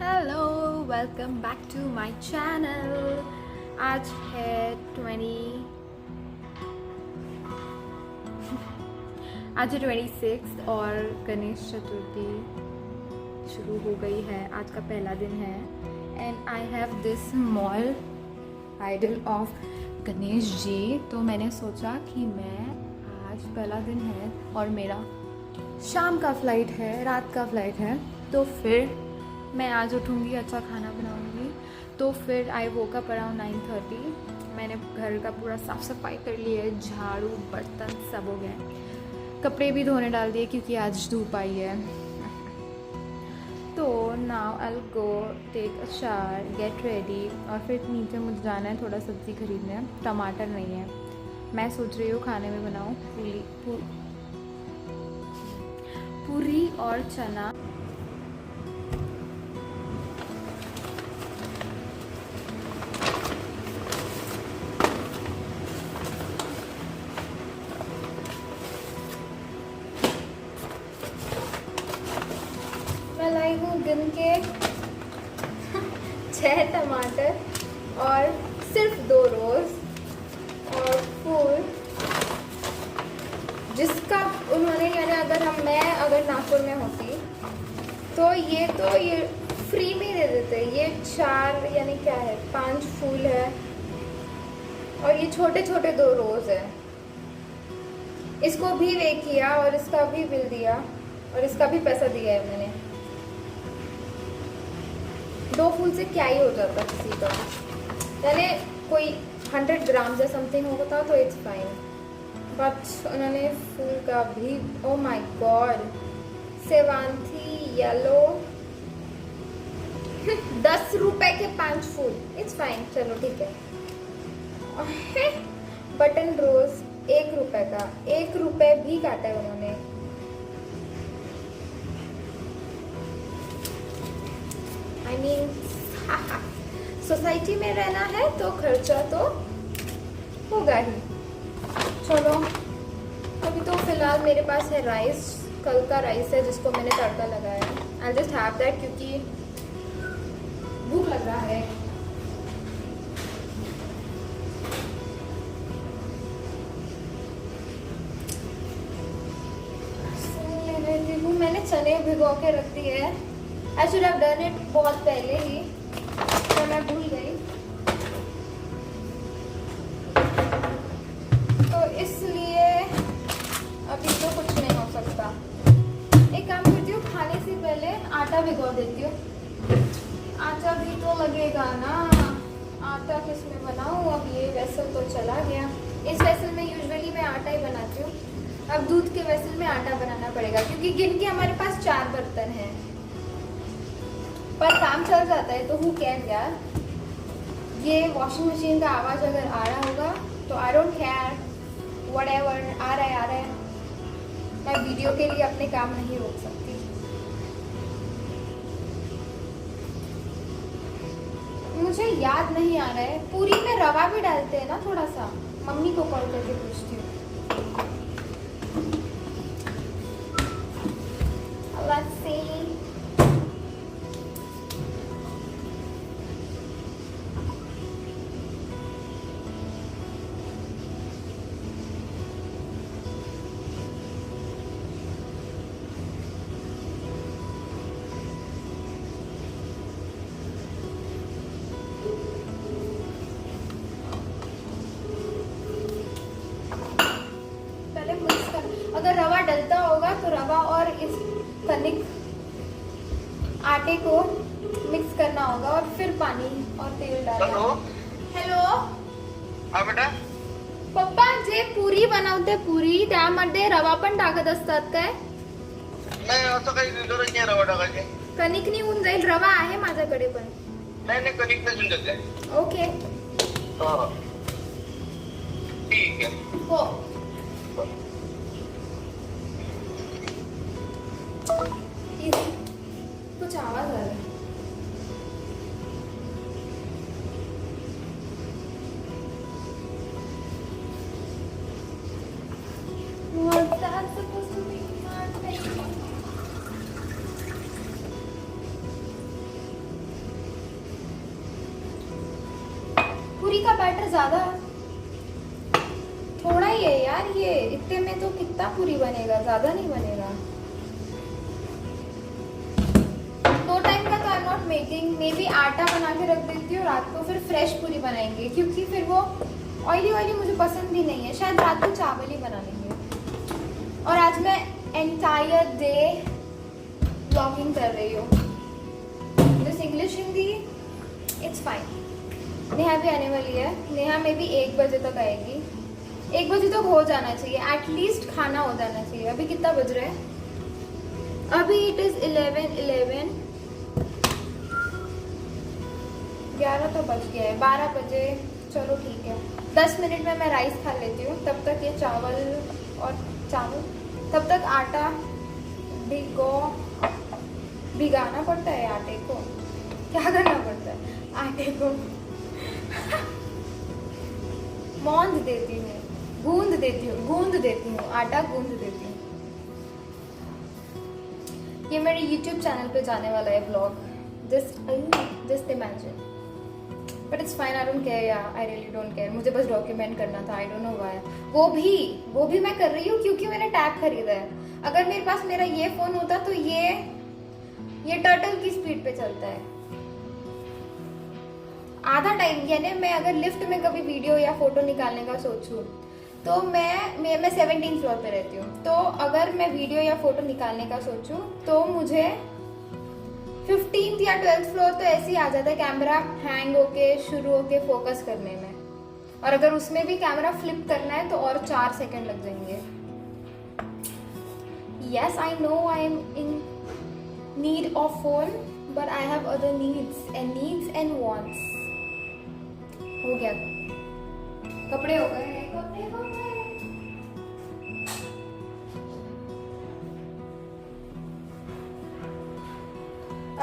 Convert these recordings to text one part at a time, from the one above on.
Hello, welcome back to my channel. आज है 26 और गणेश चतुर्थी शुरू हो गई है। आज का पहला दिन है and I have this small idol of Ganesh ji. तो मैंने सोचा कि मैं आज पहला दिन है और मेरा शाम का फ्लाइट है, रात का फ्लाइट है, तो फिर मैं आज उठूँगी, अच्छा खाना बनाऊँगी। तो फिर आई वोक अप अराउंड 9:30। मैंने घर का पूरा साफ़ सफाई कर लिया है, झाड़ू बर्तन सब हो गए, कपड़े भी धोने डाल दिए क्योंकि आज धूप आई है। तो now I will go take a shower, get ready और फिर नीचे मुझे जाना है थोड़ा सब्ज़ी खरीदने। टमाटर नहीं है, मैं सोच रही हूँ खाने में बनाऊँ पूरी और चना। मैं लाई हूँ गिन के 6 टमाटर और सिर्फ 2 रोज़ और फूल, जिसका उन्होंने अगर नागपुर में होती तो ये फ्री में दे देते। ये 4 यानी क्या है 5 फूल है और ये छोटे छोटे 2 रोज़ है। इसको भी वे किया और इसका भी बिल दिया और इसका भी पैसा दिया है मैंने। 2 फूल से क्या ही हो जाता किसी का, यानी कोई 100 ग्राम या समथिंग होता तो इट्स फाइन, बट उन्होंने फूल का भी, ओ माय गॉड, सेवांथी येलो 10 रुपए के 5 फूल, इट्स फाइन, चलो ठीक है। बटन रोज 1 रुपए का, 1 रुपए भी काटा है उन्होंने। आई मीन सोसाइटी में रहना है तो खर्चा तो होगा ही। चलो अभी तो फिलहाल मेरे पास है राइस, कल का राइस है जिसको मैंने तड़का लगाया है। आई जस्ट हैव दैट क्योंकि भूख लग रहा है। मैंने चने भिगो के रख दिए है। I should have done it बहुत पहले ही, तो मैं भूल गई, तो इसलिए अभी तो कुछ नहीं हो सकता। एक काम करती हूँ, खाने से पहले आटा भिगो देती हूँ। आटा भी तो लगेगा ना, आटा किस में बनाऊँ। अब ये वेसल तो चला गया, इस वेसल में यूजुअली मैं आटा ही बनाती हूँ। अब दूध के वेसल में आटा बनाना पड़ेगा क्योंकि गिन के हमारे पास 4 बर्तन हैं, पर काम चल जाता है तो हु केयर यार। ये वॉशिंग मशीन का आवाज़ अगर आ रहा होगा तो आई डोंट केयर, व्हाटएवर, आ रहा है। मैं वीडियो के लिए अपने काम नहीं रोक सकती। मुझे याद नहीं आ रहा है, पूरी में रवा भी डालते हैं ना थोड़ा सा, मम्मी को कॉल करके पूछती हूँ। Let's see. पहले मिक्स कर, अगर रवा डलता होगा तो रवा और इस कनिक आटे को मिक्स करना होगा और फिर पानी और तेल डालना। हेलो हा बेटा, पप्पा, जे पुरी बनवते पुरी त्यामध्ये रवा पण टाकत असतात काय? नाही असं काही गरज नाही रवा टाकायची. कणिक निघून जाईल, रवा आहे माझ्याकडे पण. नाही कणिक नसून जाते. ओके हो ठीक आहे. हो कुछ आवाज आ रहा है। What's that supposed to be? पूरी का बैटर ज़्यादा थोड़ा ही है यार, ये इतने में तो कितना पूरी बनेगा, ज़्यादा नहीं बनेगा। 2 टाइम का तो I am not making, may be आटा बना के रख देती हूँ, रात को फिर फ्रेश पूरी बनाएंगे, क्योंकि फिर वो ऑयली मुझे पसंद भी नहीं है। शायद रात को चावल ही बना लेंगे। और आज मैं एंटायर डे व्लॉगिंग कर रही हूँ। This English Hindi it's fine. Neha भी आने वाली है, नेहा में भी 1 बजे तक आएगी। 1 बजे तक हो जाना चाहिए, एटलीस्ट खाना हो जाना चाहिए। अभी कितना बज रहा है? अभी इट इज 11 11 तो बज गया है, 12 बजे। चलो ठीक है, 10 मिनट में मैं राइस खा लेती हूँ। तब तक ये चावल तब तक आटा भिगाना पड़ता है। आटे को क्या करना पड़ता है? आटे को गूंद देती हूँ, आटा गूंद देती हूँ। ये मेरे YouTube चैनल पे जाने वाला है vlog, just imagine. But it's fine, I don't care यार, आई रियली डोंट केयर। मुझे बस डॉक्यूमेंट करना था, आई डोंट नो व्हाई। वो भी मैं कर रही हूँ क्योंकि मैंने टैब खरीदा है। अगर मेरे पास मेरा ये फोन होता तो ये टर्टल की स्पीड पे चलता है आधा टाइम। यानी मैं अगर लिफ्ट में कभी वीडियो या फोटो निकालने का सोचूं तो मैं 17th फ्लोर पे रहती हूँ, तो अगर मैं वीडियो या फोटो निकालने का सोचूं तो मुझे 15th या 12th फ्लोर तो ऐसे ही आ जाता है, कैमरा हैंग होके शुरू होके फोकस करने में। और अगर उसमें भी कैमरा फ्लिप करना है तो और 4 सेकंड लग जाएंगे। Yes I know I am in need of phone, but I have other needs and wants. हो गया, कपड़े हो गए।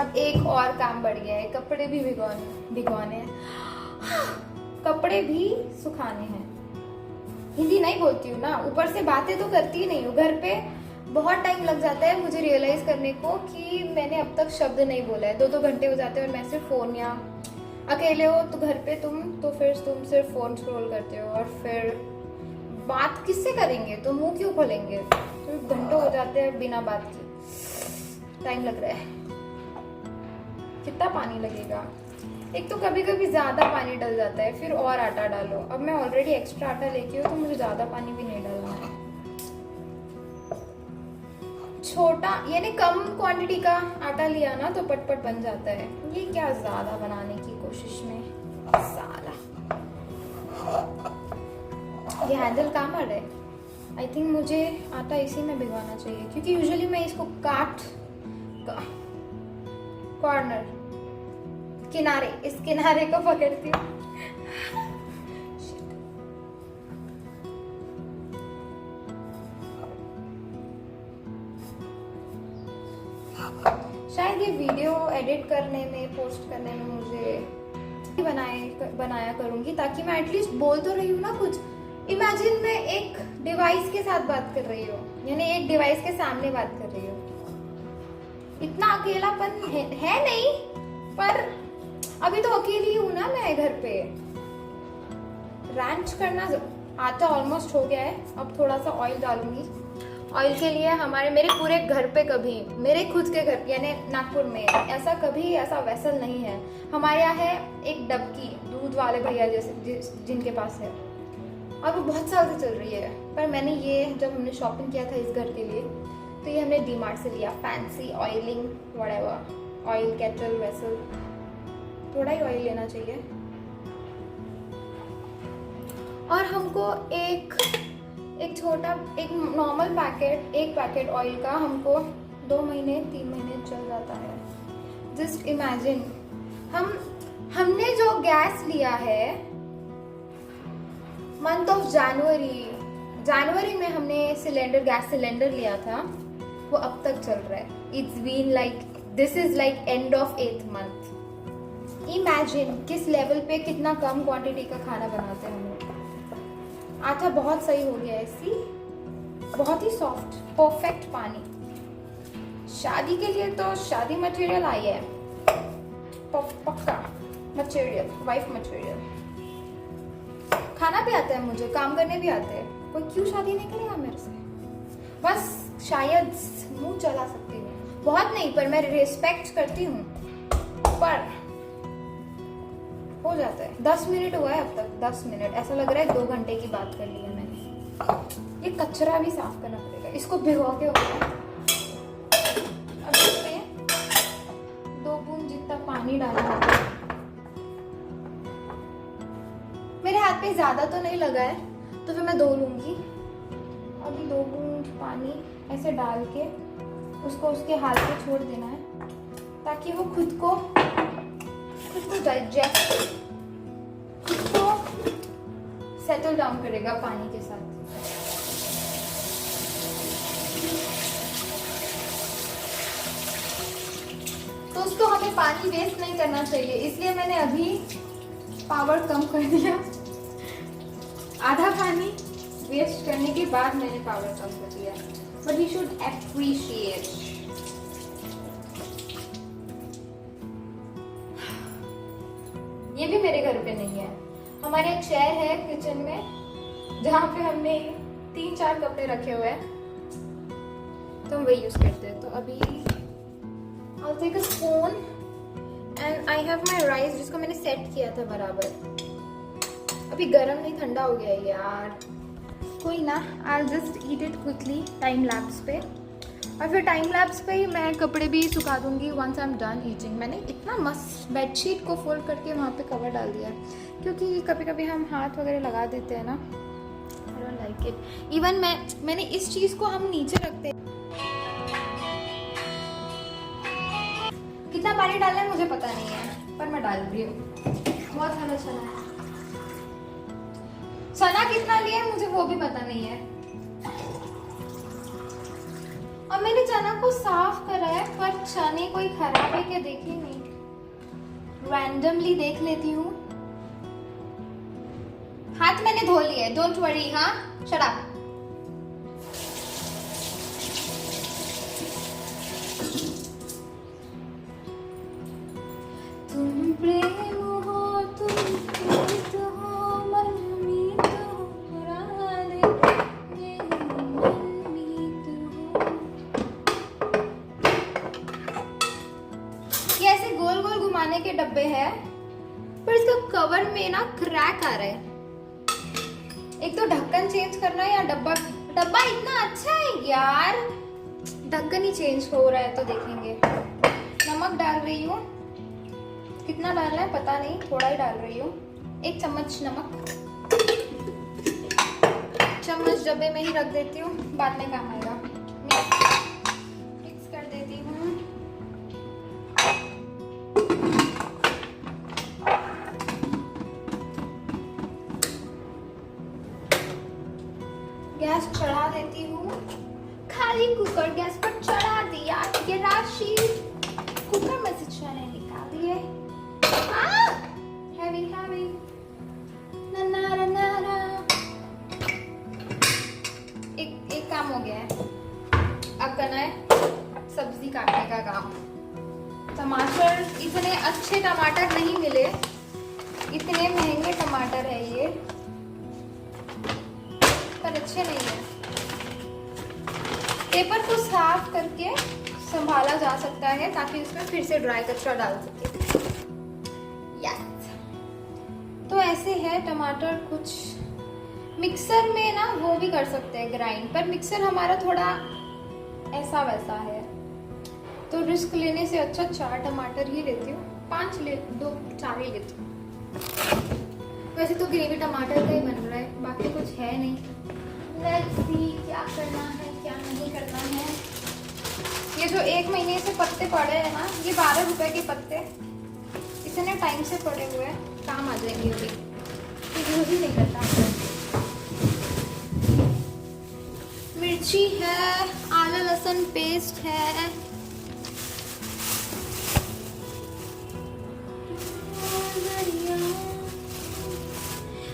अब एक और काम बढ़ गया है, कपड़े भी भिगोने हैं, कपड़े भी सुखाने हैं। हिंदी नहीं बोलती हूँ ना, ऊपर से बातें तो करती ही नहीं हूँ। घर पे बहुत टाइम लग जाता है मुझे रियलाइज करने को कि मैंने अब तक शब्द नहीं बोला है। 2 घंटे हो जाते हैं और मैं सिर्फ फोन, या अकेले हो तो घर पे तुम सिर्फ फोन स्क्रॉल करते हो, और फिर बात किससे करेंगे? तो मुंह क्यों खोलेंगे? तो घंटों हो जाते हैं बिना बात की। टाइम लग रहा है। कितना पानी लगेगा? एक तो कभी कभी ज्यादा पानी डल जाता है, फिर और आटा डालो। अब मैं ऑलरेडी एक्स्ट्रा आटा लेके हूँ तो मुझे ज्यादा पानी भी नहीं डालना है। छोटा यानी कम क्वांटिटी का आटा लिया ना तो पटपट बन जाता है। ये क्या ज्यादा बनाने की कोशिश में साला ये हैंडल काम आ रहा है। आई थिंक मुझे आटा इसी में भिगवाना चाहिए, क्योंकि यूजुअली मैं इसको इस किनारे को पकड़ती हूँ। शायद ये वीडियो एडिट करने में, पोस्ट करने में मुझे बनाया करूंगी, ताकि मैं एटलीस्ट बोल तो रही हूँ ना कुछ। इमेजिन मैं एक डिवाइस के साथ बात कर रही हूँ, यानी एक डिवाइस के सामने बात कर रही हूँ। इतना अकेलापन है नहीं, पर अभी तो अकेली हूँ ना मैं घर पे। रैंच करना आटा ऑलमोस्ट हो गया है। अब थोड़ा सा ऑयल डालूंगी। ऑयल के लिए मेरे पूरे घर पे कभी, मेरे खुद के घर यानी नागपुर में ऐसा वेसल नहीं है। हमारे यहाँ है एक डबकी, दूध वाले भैया जैसे जिनके पास है, और वो बहुत साल से चल रही है। पर मैंने ये जब हमने शॉपिंग किया था इस घर के लिए, तो ये हमने डीमार्ट से लिया। Fancy oiling whatever, oil kettle vessel, थोड़ा ही ऑयल लेना चाहिए। और हमको एक नॉर्मल पैकेट ऑयल का हमको 2 महीने 3 महीने चल जाता है। जस्ट इमेजिन, हमने जो गैस लिया है मंथ ऑफ जनवरी में हमने गैस सिलेंडर लिया था, वो अब तक चल रहा है। This is like end of 8th month. Imagine किस लेवल पे कितना कम क्वांटिटी का खाना बनाते हैं हम लोग। आटा बहुत सही हो गया है, सी बहुत ही सॉफ्ट, परफेक्ट पानी। शादी के लिए तो शादी मटेरियल आई है, पक्का मटेरियल, वाइफ मटेरियल। बनाना भी आता है, मुझे काम करने भी आते हैं, कोई क्यों शादी नहीं करेगा मेरे से? बस शायद मुंह चला सकती हूँ, बहुत नहीं, पर मैं रिस्पेक्ट करती हूँ, पर हो जाता है। 10 मिनट हुआ है अब तक, 10 मिनट, ऐसा लग रहा है 2 घंटे की बात कर ली है मैंने। ये कचरा भी साफ करना पड़ेगा, इसको भिगो के हो गया। अब इसमें 2 बूंद जितना पानी डालना होगा। मेरे हाथ पे ज्यादा तो नहीं लगा है, तो फिर मैं धो लूंगी। अभी 2 बूंद पानी ऐसे डाल के उसको उसके हाथ पे छोड़ देना है, ताकि वो खुद को डाइजेस्ट, खुद को सेटल डाउन करेगा पानी के साथ। तो उसको हमें पानी वेस्ट नहीं करना चाहिए, इसलिए मैंने अभी पावर कम कर दिया। आधा पानी वेस्ट करने के बाद मैंने पावर कम कर दिया, बट यू शुड एप्रिशिएट। ये भी मेरे घर पे नहीं है, हमारे एक चेयर है किचन में, जहाँ पे हमने 3-4 कपड़े रखे हुए हैं, तो हम वही यूज करते हैं। तो अभी I'll take a spoon and I have my rice, जिसको मैंने सेट किया था बराबर। अभी गरम नहीं, ठंडा हो गया है यार, कोई ना, I'll just eat it quickly time lapse पे, और फिर टाइम लैप्स पे ही मैं कपड़े भी सुखा दूंगी once I'm done eating। मैंने इतना मस्त बेडशीट को फोल्ड करके वहाँ पे कवर डाल दिया, क्योंकि कभी कभी हम हाथ वगैरह लगा देते हैं ना, I don't like it। Even मैंने इस चीज़ को हम नीचे रखते हैं। कितना पानी डालना है मुझे पता नहीं है, पर मैं डाल रही हूँ। बहुत सारा चना कितना लिया है मुझे वो भी पता नहीं है, और मैंने चना को साफ करा है, पर चने कोई खराब है क्या देखी नहीं, रैंडमली देख लेती हूँ। हाथ मैंने धो लिए, डोंट वरी। हाँ, शट अप। तुम प्रेम हो, तुम प्रीत हो, मन मीत हो, पुराने मेरे मन मीत हो। ये ऐसे गोल गोल घुमाने के डब्बे हैं, पर इसका कवर में ना क्रैक आ रहा है। एक तो ढक्कन चेंज करना है, या डब्बा इतना अच्छा है यार, ढक्कन ही चेंज हो रहा है, तो देखेंगे। नमक डाल रही हूँ, कितना डालना है पता नहीं, थोड़ा ही डाल रही हूँ, 1 चम्मच नमक। चम्मच डब्बे में ही रख देती हूँ, बाद में काम आएगा। मिक्स कर देती हूँ। गैस चढ़ा देती हूँ, खाली कुकर गैस पर चढ़ा दिया। ये राशि कुकर में से चने निकाल दिए। हैवी हैवी ना एक काम हो गया है, अब करना है सब्जी काटने का काम। टमाटर, इतने अच्छे टमाटर नहीं मिले, इतने महंगे टमाटर है ये, पर अच्छे नहीं है। पेपर को साफ करके संभाला जा सकता है, ताकि उसमें फिर से ड्राई कचरा डाल सके। यस, तो ऐसे है टमाटर। कुछ मिक्सर में ना वो भी कर सकते हैं ग्राइंड, पर मिक्सर हमारा थोड़ा ऐसा वैसा है, तो रिस्क लेने से अच्छा 4 टमाटर ही लेती हूँ। 4 ही लेती हूँ। वैसे तो ग्रेवी टमाटर का ही बन रहा है, बाकी कुछ है नहीं। लेट्स सी क्या करना है क्या नहीं करना है। ये जो 1 महीने से पत्ते पड़े हैं ना, ये 12 रुपए के पत्ते इतने टाइम से पड़े हुए हैं, काम आ जाएंगे अभी, यूज ही नहीं करता। मिर्ची है, आला लहसुन पेस्ट है,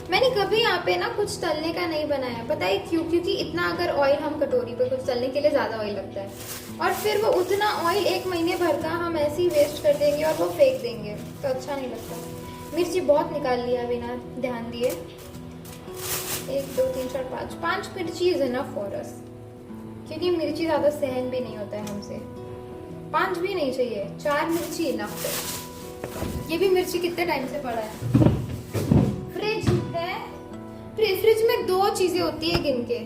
मैंने कभी यहाँ पे ना कुछ तलने का नहीं बनाया, पता है क्यों? क्योंकि इतना अगर ऑयल हम कटोरी पे कुछ तलने के लिए ज़्यादा ऑयल लगता है, और फिर वो उतना ऑयल 1 महीने भर का हम ऐसे ही वेस्ट कर देंगे और वो फेंक देंगे, तो अच्छा नहीं लगता। मिर्ची बहुत निकाल लिया बिना ध्यान दिए। 1 2 3 4 5 5 मिर्ची इज इनफ फॉर अस, क्योंकि मिर्ची ज़्यादा सहन भी नहीं होता है हमसे। 5 भी नहीं चाहिए, 4 मिर्ची इनफ है। ये भी मिर्ची कितने टाइम से पड़ा है। फ्रिज है, फ्रिज में 2 चीजें होती है गिन के,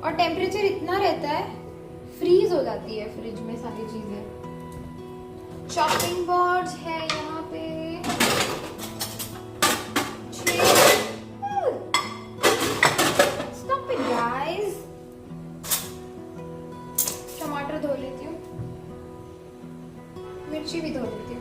और टेम्परेचर इतना रहता है, फ्रीज हो जाती है फ्रिज में सारी चीजें। चॉपिंग बोर्ड्स है यहाँ पे, स्टॉप इट गाइस। टमाटर धो लेती हूँ, मिर्ची भी धो लेती हूँ।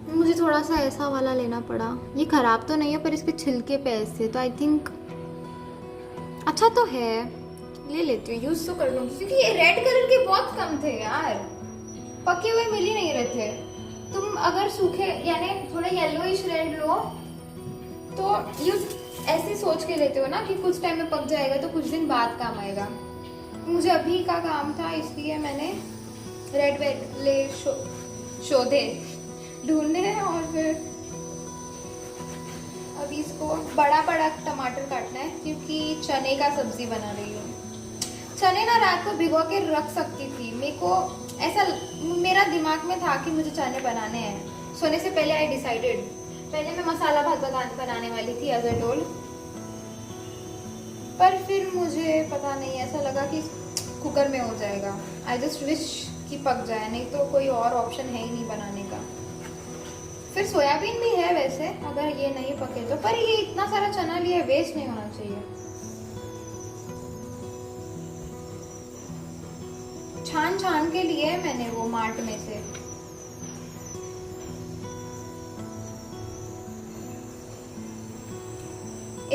मुझे थोड़ा सा ऐसा वाला लेना पड़ा। ये खराब तो नहीं है पर इसके छिलके पे ऐसे, तो आई थिंक अच्छा तो है, ले लेती हूँ, यूज तो कर लूँगी, क्योंकि ये रेड कलर के बहुत कम थे यार, पके हुए मिल ही नहीं रहे थे। तुम अगर सूखे यानी थोड़ा येलोइश रेड लो तो यूज ऐसे सोच के लेते हो ना कि कुछ टाइम में पक जाएगा तो कुछ दिन बाद काम आएगा। मुझे अभी का काम था, इसलिए मैंने रेड वाले शोधे ढूंढने हैं। और फिर अभी इसको बड़ा बड़ा टमाटर काटना है, क्योंकि चने का सब्जी बना रही हूँ। चने ना रात को भिगो के रख सकती थी, मेरे को ऐसा मेरा दिमाग में था कि मुझे चने बनाने हैं। सोने से पहले आई डिसाइडेड, पहले मैं मसाला भात बनाने वाली थी एज अ टोल, पर फिर मुझे पता नहीं ऐसा लगा कि कुकर में हो जाएगा। आई जस्ट विश कि पक जाए, नहीं तो कोई और ऑप्शन है ही नहीं बनाने का। फिर सोयाबीन भी है वैसे, अगर ये नहीं पके तो, पर ये इतना सारा चना लिया, वेस्ट नहीं होना चाहिए। छान छान के लिए है मैंने वो मार्ट में से।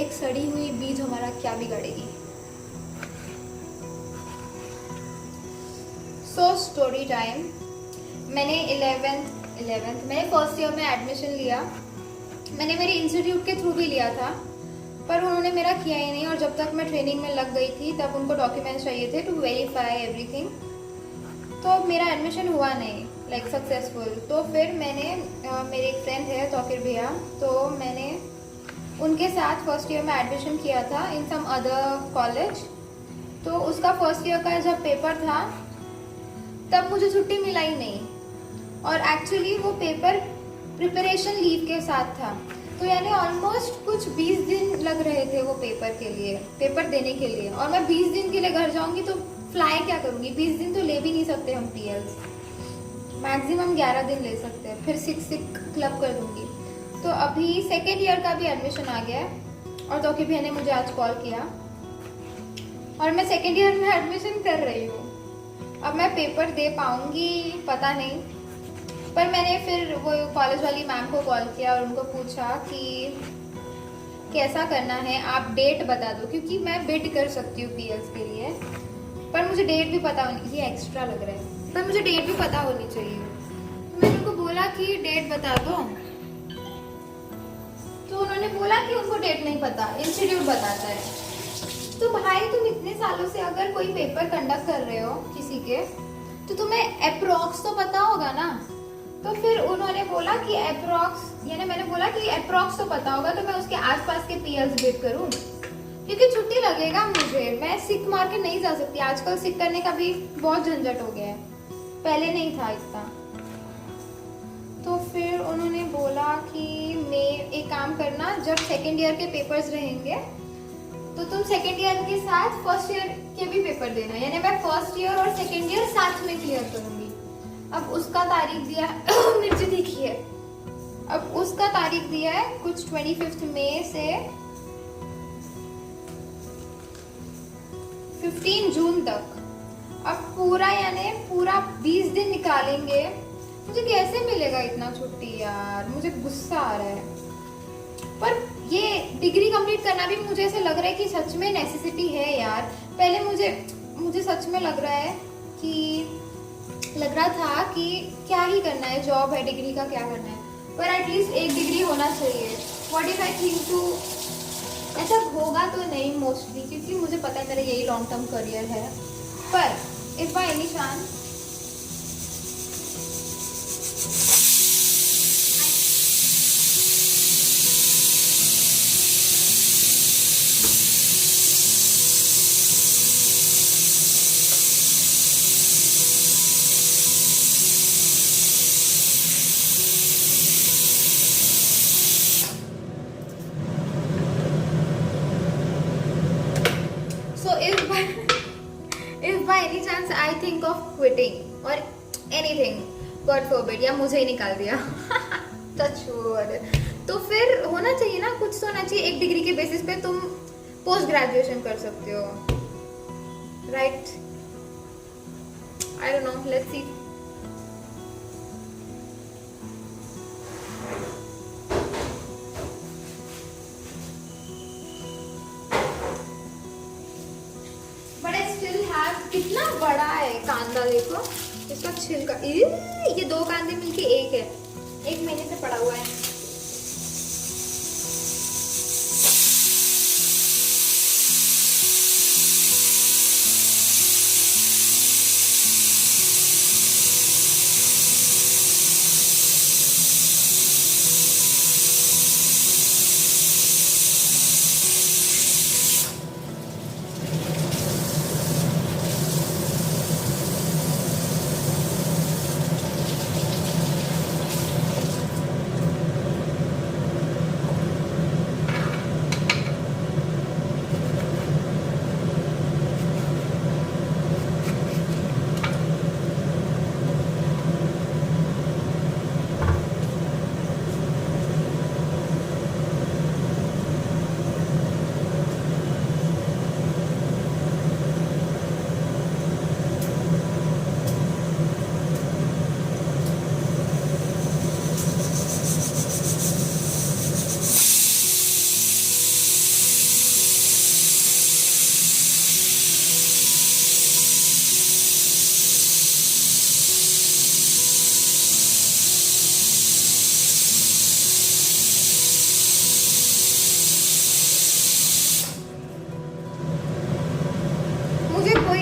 एक सड़ी हुई बीज हमारा क्या बिगाड़ेगी। So story time. मैंने 11th मैंने फर्स्ट ईयर में एडमिशन लिया। मैंने मेरे इंस्टीट्यूट के थ्रू भी लिया था, पर उन्होंने मेरा किया ही नहीं, और जब तक मैं ट्रेनिंग में लग गई थी तब उनको डॉक्यूमेंट्स चाहिए थे टू वेरीफाई एवरीथिंग, तो मेरा एडमिशन हुआ नहीं लाइक सक्सेसफुल। तो फिर मैंने मेरे एक फ्रेंड है तौकीर भैया, तो मैंने उनके साथ फर्स्ट ईयर में एडमिशन किया था इन सम अदर कॉलेज। तो उसका फर्स्ट ईयर का जब पेपर था तब मुझे छुट्टी मिला ही नहीं, और एक्चुअली वो पेपर प्रिपरेशन लीव के साथ था, तो यानी ऑलमोस्ट कुछ 20 दिन लग रहे थे वो पेपर के लिए, पेपर देने के लिए। और मैं 20 दिन के लिए घर जाऊंगी तो फ्लाई क्या करूंगी, 20 दिन तो ले भी नहीं सकते हम टीएल्स, मैक्सिमम 11 दिन ले सकते हैं, फिर सिक क्लब कर दूंगी। तो अभी सेकेंड ईयर का भी एडमिशन आ गया है, और तो भैया ने मुझे आज कॉल किया, और मैं सेकेंड ईयर में एडमिशन कर रही हूँ। अब मैं पेपर दे पाऊंगी पता नहीं, पर मैंने फिर वो कॉलेज वाली मैम को कॉल किया और उनको पूछा कि कैसा करना है, आप डेट बता दो, क्योंकि मैं बिड कर सकती हूँ पीएल्स के लिए, पर मुझे डेट भी पता होनी, ये एक्स्ट्रा लग रहा है, पर मुझे डेट भी पता होनी चाहिए। तो मैंने उनको बोला कि डेट बता दो, तो उन्होंने बोला कि उनको डेट नहीं पता, इंस्टीट्यूट बताता है। तो भाई तुम इतने सालों से अगर कोई पेपर कंडक्ट कर रहे हो किसी के, तो तुम्हें अप्रॉक्स तो पता होगा ना। तो फिर उन्होंने बोला कि अप्रॉक्स, यानी मैंने बोला कि अप्रॉक्स तो पता होगा, तो मैं उसके आसपास के पीएल्स बिड करूं, क्योंकि छुट्टी लगेगा मुझे, मैं सिक मार के नहीं जा सकती। आजकल सिक करने का भी बहुत झंझट हो गया है, पहले नहीं था इतना। तो फिर उन्होंने बोला कि मैं एक काम करना, जब सेकेंड ईयर के पेपर्स रहेंगे तो तुम सेकेंड ईयर के साथ फर्स्ट ईयर के भी पेपर देना, यानी मैं फर्स्ट ईयर और सेकेंड ईयर साथ में क्लियर करूंगी। अब उसका तारीख दिया है मिर्ची दिखी है, अब उसका तारीख दिया है कुछ 25 मई से 15 जून तक। अब पूरा यानी पूरा 20 दिन निकालेंगे। मुझे कैसे मिलेगा इतना छुट्टी यार, मुझे गुस्सा आ रहा है। पर ये डिग्री कंप्लीट करना भी मुझे ऐसे लग रहा है कि सच में नेसेसिटी है यार। पहले मुझे सच में लग रहा था कि क्या ही करना है, जॉब है, डिग्री का क्या करना है, पर एटलीस्ट एक डिग्री होना चाहिए। What if I think to ऐसा होगा तो नहीं मोस्टली, क्योंकि मुझे पता है मेरा यही लॉन्ग टर्म करियर है, पर if by any chance if by any chance I think of quitting or anything, God forbid, या मुझे ही निकाल दिया touch तो फिर होना चाहिए ना, कुछ तो होना चाहिए। एक डिग्री के बेसिस पे तुम पोस्ट ग्रेजुएशन कर सकते हो, right? I don't know, let's see. कितना बड़ा है कांदा, देखो इसका छिलका। ये 2 कांदे मिलके एक है, 1 महीने से पड़ा हुआ है।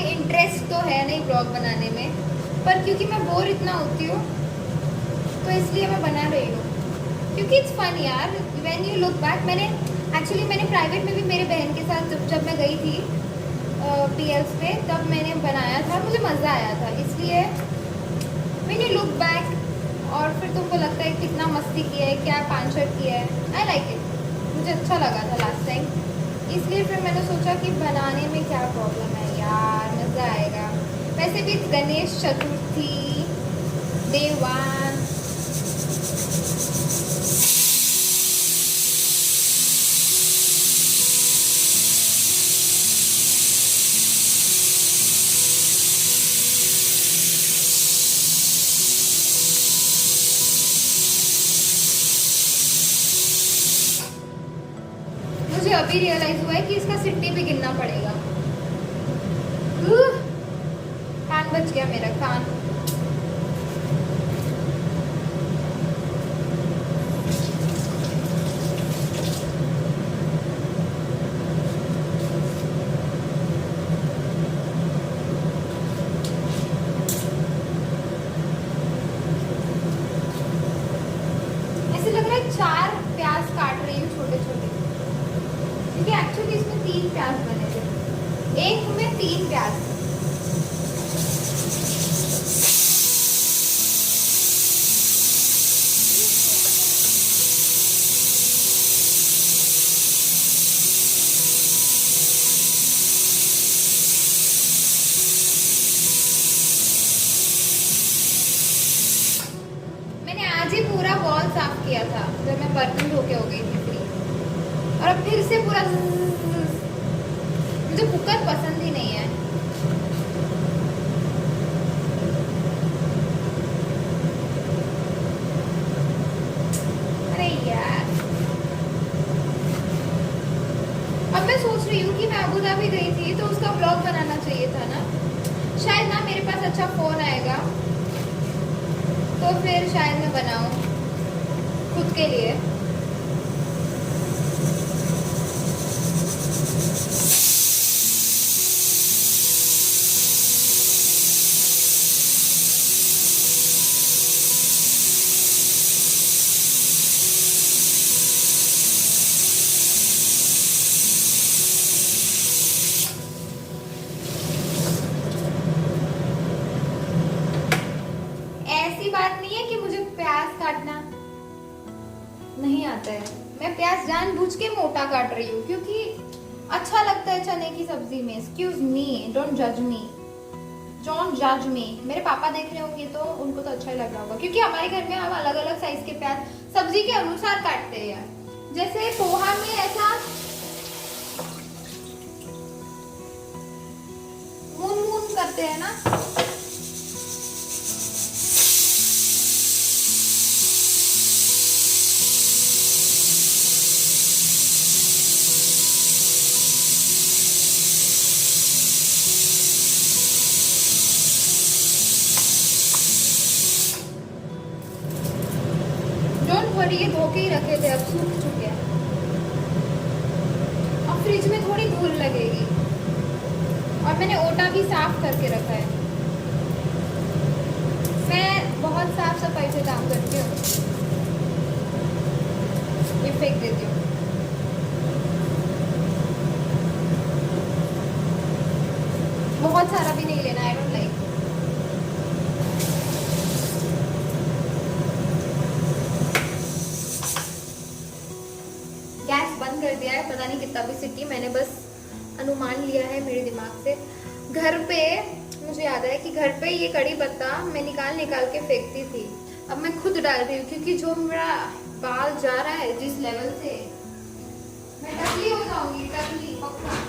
इंटरेस्ट तो है नहीं ब्लॉग बनाने में, पर क्योंकि मैं बोर इतना होती हूँ तो इसलिए मैं बना रही हूँ, क्योंकि इट्स फन यार। व्हेन यू लुक बैक, मैंने प्राइवेट में भी मेरे बहन के साथ जब मैं गई थी पीएल्स पे, तब मैंने बनाया था, मुझे मज़ा आया था। इसलिए व्हेन यू लुक बैक और फिर तुमको लगता है कितना मस्ती किया है, क्या पांचट किया है, आई लाइक इट, मुझे अच्छा लगा था लास्ट टाइम। इसलिए फिर मैंने सोचा कि बनाने में क्या प्रॉब्लम है यार, मज़ा आएगा। वैसे भी गणेश चतुर्थी डे 1, मुझे अभी रियलाइज हुआ है कि इसका सिट्टी भी गिनना पड़ेगा। कान बच गया मेरा, कान। ऐसे लग रहा है 4 प्याज काट रही हूँ छोटे छोटे, क्योंकि एक्चुअली इसमें 3 प्याज बने थे, एक में 3 प्याज। मैंने आज ही पूरा वॉल साफ किया था जब मैं बर्तन धो के हो गई थी फ्री, और अब फिर से पूरा। मुझे कुकर पसंद ही नहीं है। अरे यार, अब मैं सोच रही हूँ कि मैं अबू धाबी गई थी तो उसका ब्लॉग बनाना चाहिए था ना, शायद ना मेरे पास अच्छा फोन आएगा तो फिर शायद मैं बनाऊं खुद के लिए। काटना नहीं आता है। मैं प्याज जानबूझ के मोटा काट रही हूँ क्योंकि अच्छा लगता है चने की सब्जी में। एक्सक्यूज मी, डोंट जज मी, डोंट जज मी। मेरे पापा देख रहे होंगे तो उनको तो अच्छा ही लग रहा होगा, क्योंकि हमारे घर में हम अलग अलग साइज के प्याज सब्जी के अनुसार काटते हैं। जैसे पोहा में ऐसा मून मून करते हैं ना, ये धोके ही रखे थे, अब सूख चुके हैं। अब फ्रिज में थोड़ी धूल लगेगी। और मैंने ओटा भी साफ करके रखा है। मैं बहुत साफ सफाई से काम करती हूँ। ये फेंक देती हूँ। बहुत सारा भी नहीं लेना, आई डोंट लाइक। गैस बंद कर दिया है, पता नहीं कितना भी सीटी, मैंने बस अनुमान लिया है मेरे दिमाग से। घर पे मुझे याद है कि घर पे ये कड़ी पत्ता मैं निकाल निकाल के फेंकती थी। अब मैं खुद डाल रही हूँ क्योंकि जो मेरा बाल जा रहा है जिस लेवल से, मैं टकली हो जाऊंगी, टकली पक्का।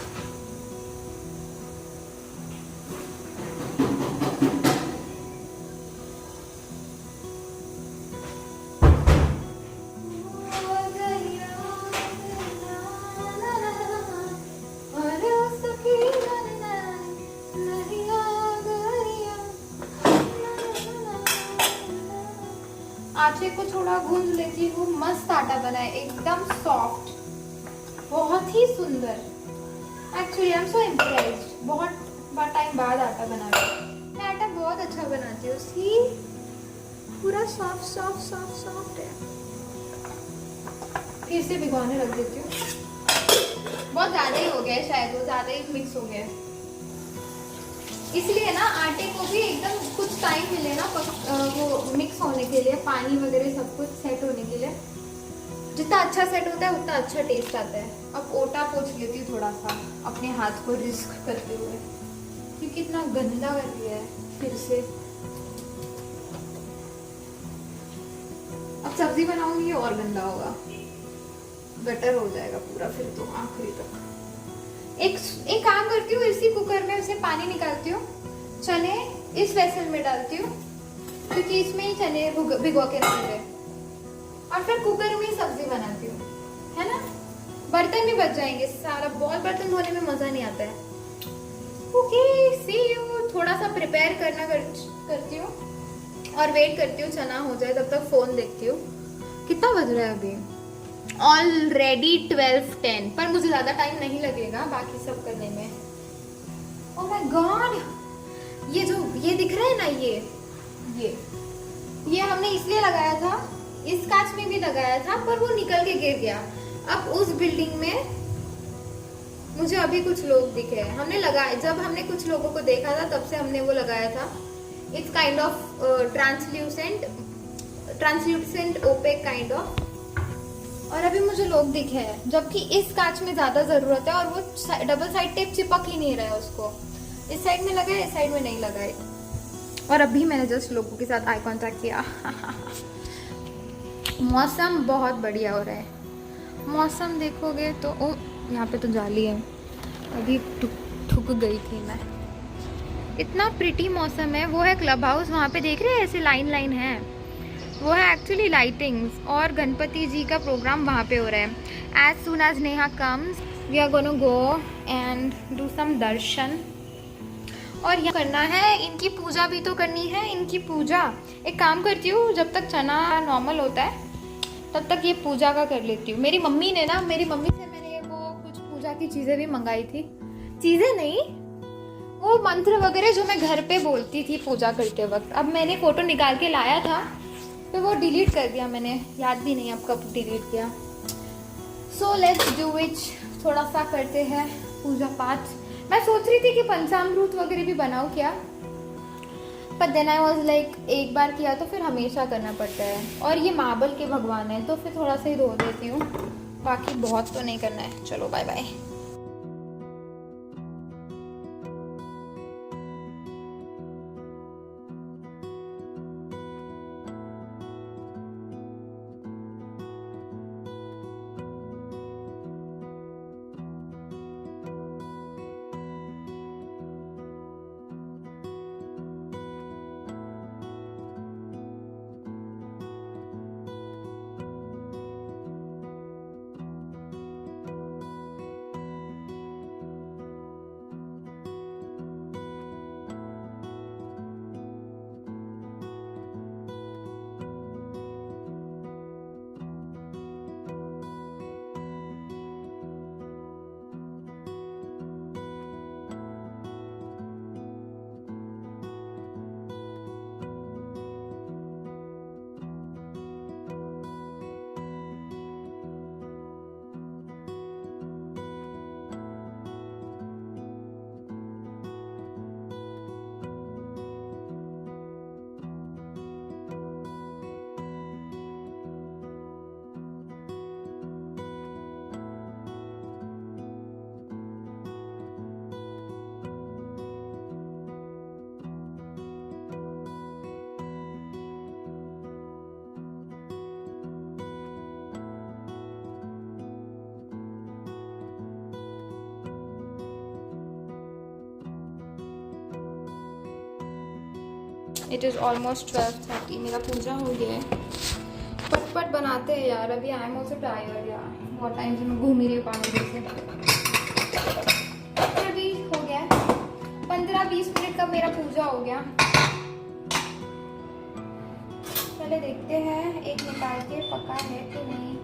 आटे को थोड़ा गूंज लेती हूँ। मस्त आटा बना है, एकदम सॉफ्ट, बहुत ही सुंदर। Actually I am so impressed. बहुत टाइम बाद आटा बना रही हूँ। मैं आटा बहुत अच्छा बनाती हूँ। सी, पूरा सॉफ्ट सॉफ्ट सॉफ्ट सॉफ्ट है। फिर से भिगोने रख देती हूँ। बहुत ज़्यादा ही हो गया है शायद, वो ज़्यादा ही मिक्स हो गया है, इसलिए ना आटे को भी एकदम कुछ टाइम मिले ना वो मिक्स होने के लिए, पानी वगैरह सब कुछ सेट होने के लिए। जितना अच्छा सेट होता है उतना अच्छा टेस्ट आता है। अब ओटा पोंछ लेती हूँ थोड़ा सा अपने हाथ को रिस्क करते हुए, क्योंकि इतना गंदा कर दिया है फिर से। अब सब्जी बनाऊंगी और गंदा होगा, बेटर हो जाएगा पूरा फिर तो आखिरी तक। एक काम करती हूँ, इसी कुकर में उसे पानी निकालती हूँ, चने इस वेसल में डालती हूँ क्योंकि इसमें ही चने भिगो के रखे थे, और फिर कुकर में ही सब्जी बनाती हूँ, है ना। बर्तन भी बच जाएंगे सारा, बहुत बर्तन धोने में मजा नहीं आता है। Okay, see you. थोड़ा सा प्रिपेयर करती हूँ और वेट करती हूँ चना हो जाए, तब तक फोन देखती हूँ। कितना बज रहा है अभी? ऑलरेडी 12:10, पर मुझे ज्यादा टाइम नहीं लगेगा बाकी सब करने में। ओह माय गॉड, ये दिख रहा है ना, ये हमने इसलिए लगाया था, इस कांच में भी लगाया था, पर वो निकल के गिर गया। अब उस बिल्डिंग में मुझे अभी कुछ लोग दिखे, हमने लगाया, जब हमने कुछ लोगों को देखा था तब से हमने वो लगाया था। It's kind of translucent opaque kind of. और अभी मुझे लोग दिखे हैं, जबकि इस कांच में ज्यादा जरूरत है, और वो डबल साइड टेप चिपक ही नहीं रहा है उसको। इस साइड में लगा है, इस साइड में नहीं लगा है। और अभी मैंने जस्ट लोगों के साथ आई कांटेक्ट किया। मौसम बहुत बढ़िया हो रहा है। मौसम देखोगे तो ओ, यहाँ पे तो जाली है, अभी ठुक गई थी मैं। इतना प्रिटी मौसम है। वो है क्लब हाउस, वहाँ पे देख रहे हैं ऐसे लाइन लाइन है, वो है एक्चुअली लाइटिंग्स, और गणपति जी का प्रोग्राम वहाँ पे हो रहा है। As soon as Neha comes we are gonna go and do some darshan. और यहाँ करना है, इनकी पूजा भी तो करनी है, इनकी पूजा। एक काम करती हूँ, जब तक चना नॉर्मल होता है तब तक ये पूजा का कर लेती हूँ। मेरी मम्मी से मैंने वो कुछ पूजा की चीज़ें भी मंगाई थी, चीज़ें नहीं, वो मंत्र वगैरह जो मैं घर पे बोलती थी पूजा करते वक्त। अब मैंने फ़ोटो निकाल के लाया था तो वो डिलीट कर दिया मैंने, याद भी नहीं अब कब डिलीट किया। सो लेट्स डू इट, थोड़ा सा करते हैं पूजा पाठ। मैं सोच रही थी कि पंचामृत वगैरह भी बनाऊँ क्या, पर देन आई वॉज लाइक एक बार किया तो फिर हमेशा करना पड़ता है, और ये मार्बल के भगवान है तो फिर थोड़ा सा ही धो देती हूँ, बाकी बहुत तो नहीं करना है। चलो bye bye. It is almost 12:30, मेरा पूजा हो गया है। पट बनाते हैं यार, अभी आई एम ऑल्सो टायर्ड यार, बहुत टाइम से मैं घूम ही रही हूँ पानी से। अभी हो गया 15-20 मिनट का मेरा पूजा हो गया। पहले देखते हैं एक निकाल के पका है कि नहीं।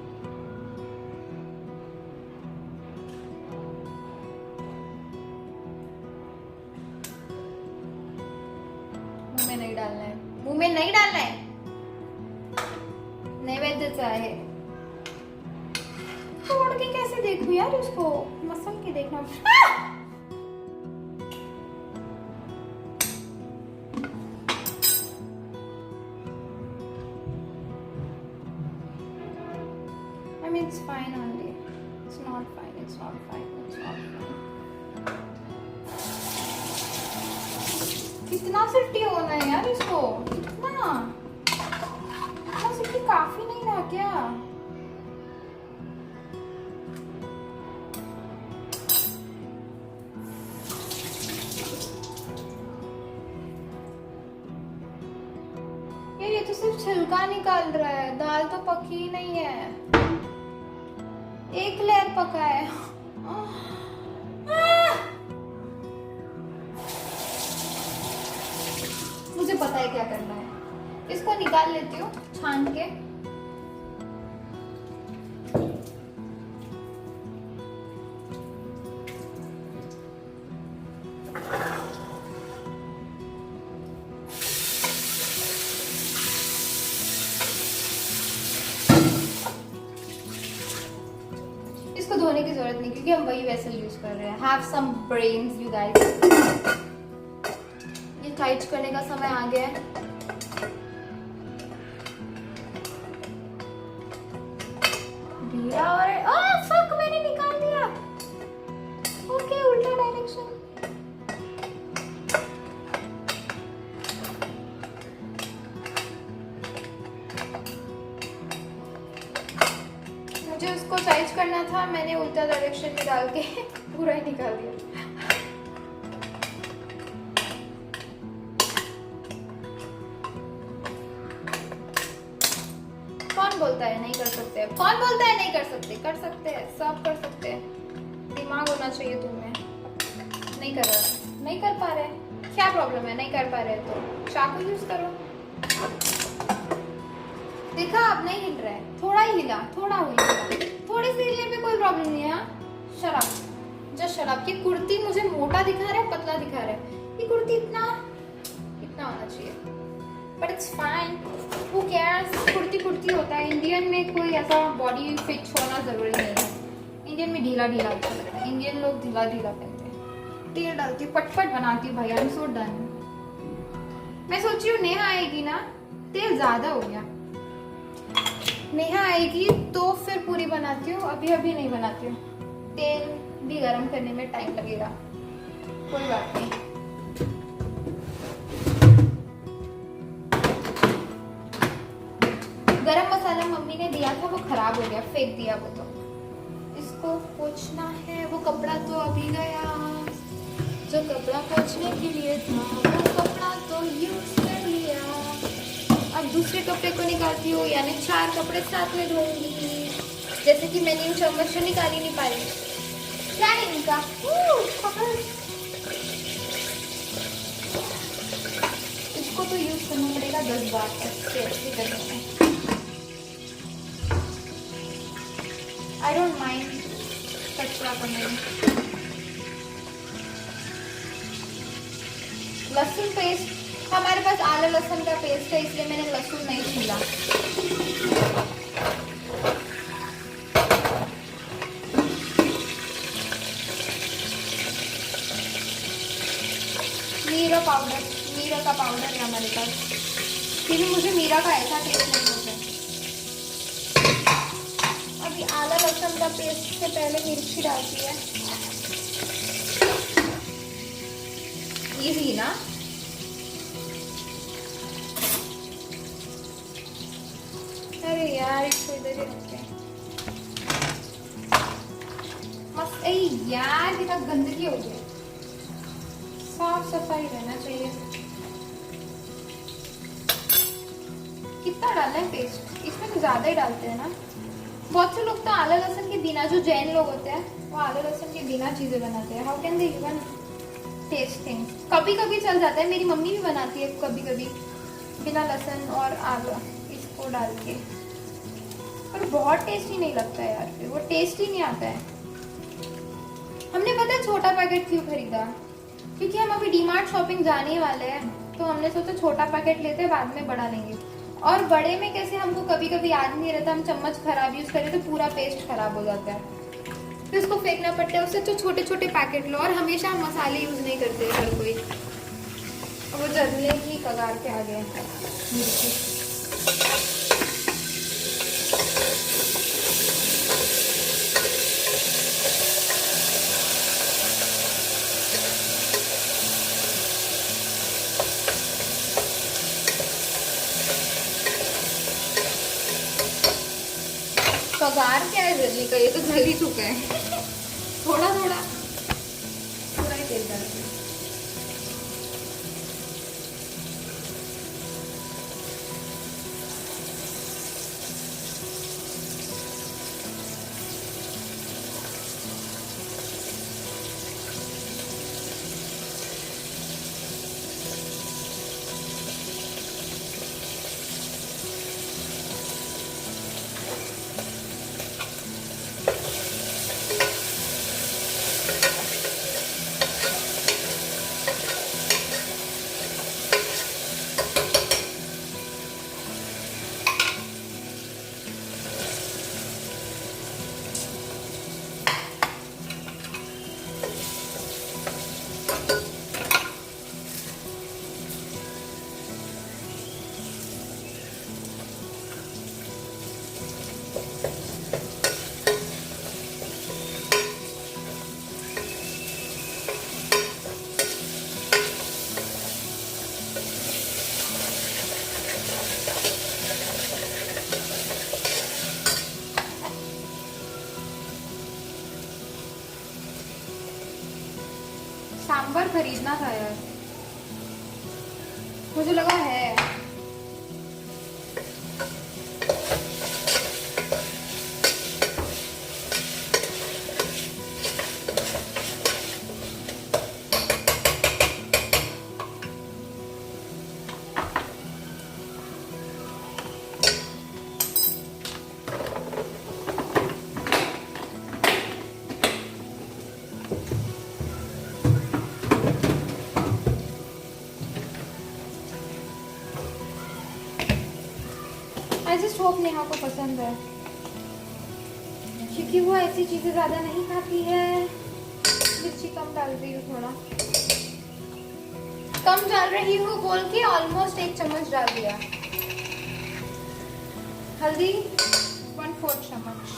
मुंह में नहीं डालना है, मुंह में नहीं डालना है, नैवेद्य है। तोड़ के कैसे देखूं यार उसको, मसल के देखना। I mean it's fine only. It's not fine. It's not fine. It's not fine. कितना सिफ्टी होना है यार इसको, कितना सिफ्टी काफी नहीं रहा क्या? यार ये तो सिर्फ छिलका निकाल रहा है, दाल तो पकी ही नहीं है, एक लेयर पका है। मुझे पता है क्या करना है, इसको निकाल लेती हूँ छान के। इसको धोने की जरूरत नहीं क्योंकि हम वही वेसल यूज कर रहे हैं। Have some brains you guys. ये टाइट करने का समय आ गया है। ढीला और ओह फक, मैंने निकाल दिया। ओके, उल्टा डायरेक्शन। मुझे उसको साइज करना था, मैंने उल्टा डायरेक्शन में डाल के पूरा ही निकाल दिया। कौन बोलता है नहीं कर सकते? कौन बोलता है नहीं कर सकते? कर सकते हैं, सब कर सकते हैं। दिमाग होना चाहिए तुम्हें। नहीं कर रहा, नहीं कर पा रहे, क्या प्रॉब्लम है? नहीं कर पा रहे तो चाकू यूज करो। देखा, अब नहीं हिल रहा है, थोड़ा ही हिला, थोड़ा हिला, थोड़ी सी हिलने पे कोई प्रॉब्लम नहीं है। शराब, जस्ट शराब। ये कुर्ती मुझे मोटा दिखा रहा है, पतला दिखा रहा है। ये कुर्ती इतना होना चाहिए, but it's fine. Who cares? Kurti होता है। इंडियन में कोई ऐसा बॉडी फिट होना जरूरी नहीं है। इंडियन में ढीला अच्छा लगता है। इंडियन लोग ढीला पहनते हैं। तेल डालती हूँ, पटपट बनाती हूँ भाई। I am so done. मैं सोच रही हूँ नेहा आएगी ना, तेल ज्यादा हो गया। नेहा आएगी तो फिर पूरी बनाती हूँ, अभी अभी नहीं बनाती हूँ। तेल भी गरम करने में टाइम लगेगा, कोई बात नहीं। गरम मसाला मम्मी ने दिया था, वो खराब हो गया, फेंक दिया वो तो। इसको पोंछना है, वो कपड़ा तो अभी गया जो कपड़ा पोंछने के लिए था, वो कपड़ा तो यूज कर लिया। अब दूसरे कपड़े को निकालती हूँ, यानी 4 कपड़े साथ में धोऊंगी। जैसे कि मैंने इन चम्मच से निकाल ही नहीं पाई। क्या है इनका? इसको तो यूज करना पड़ेगा 10 बार अच्छे करने में। आई डोंट माइंड कचरा करने में। लहसुन पेस्ट, हमारे पास आला लहसुन का पेस्ट है, इसलिए मैंने लहसुन नहीं छीला। मीरा का पाउडर है हमारे पास, क्योंकि मुझे मीरा का ऐसा टेस्ट नहीं होता है। अभी आला लहसुन का पेस्ट से पहले मिर्ची डालती है। इजी ना? अरे यार इसको इधर ही रखते हैं। मस्त। ए यार कितना गंदगी हो गई, साफ सफाई रहना चाहिए। कितना डालना है पेस्ट? इसमें तो ज्यादा ही डालते हैं ना। बहुत से लोग तो आला लहसुन के बिना, जो जैन लोग होते हैं वो आला लहसुन के बिना चीजें बनाते हैं। How can they even taste things? कभी कभी चल जाता है, मेरी मम्मी भी बनाती है कभी कभी बिना लहसुन और आलू इसको डाल के, पर बहुत टेस्टी नहीं लगता है यार, फिर वो टेस्ट ही नहीं आता है। हमने पता है छोटा पैकेट क्यों खरीदा? क्योंकि हम अभी डीमार्ट शॉपिंग जाने वाले हैं, तो हमने सोचा छोटा पैकेट लेते हैं, बाद में बड़ा लेंगे। और बड़े में कैसे हमको कभी कभी याद नहीं रहता, हम चम्मच खराब यूज करें तो पूरा पेस्ट खराब हो जाता है, फिर उसको फेंकना पड़ता है। उससे तो छोटे छोटे पैकेट लो। और हमेशा हम मसाले यूज नहीं करते हर कोई। वो जल्दी ही कगार के आ गए मिर्ची। पगार क्या है जल्दी का? ये तो जल ही चुका है। थोड़ा थोड़ा पूरा ही तेल डालते हैं। सांभर खरीदना था यार, मुझे लगा है। आई जस्ट होप नेहा को पसंद है, क्योंकि वो ऐसी चीजें ज्यादा नहीं खाती है। मिर्ची कम डाल रही हूँ थोड़ा। कम डाल रही हूँ बोल के ऑलमोस्ट 1 चम्मच डाल दिया। हल्दी 1/4 चम्मच।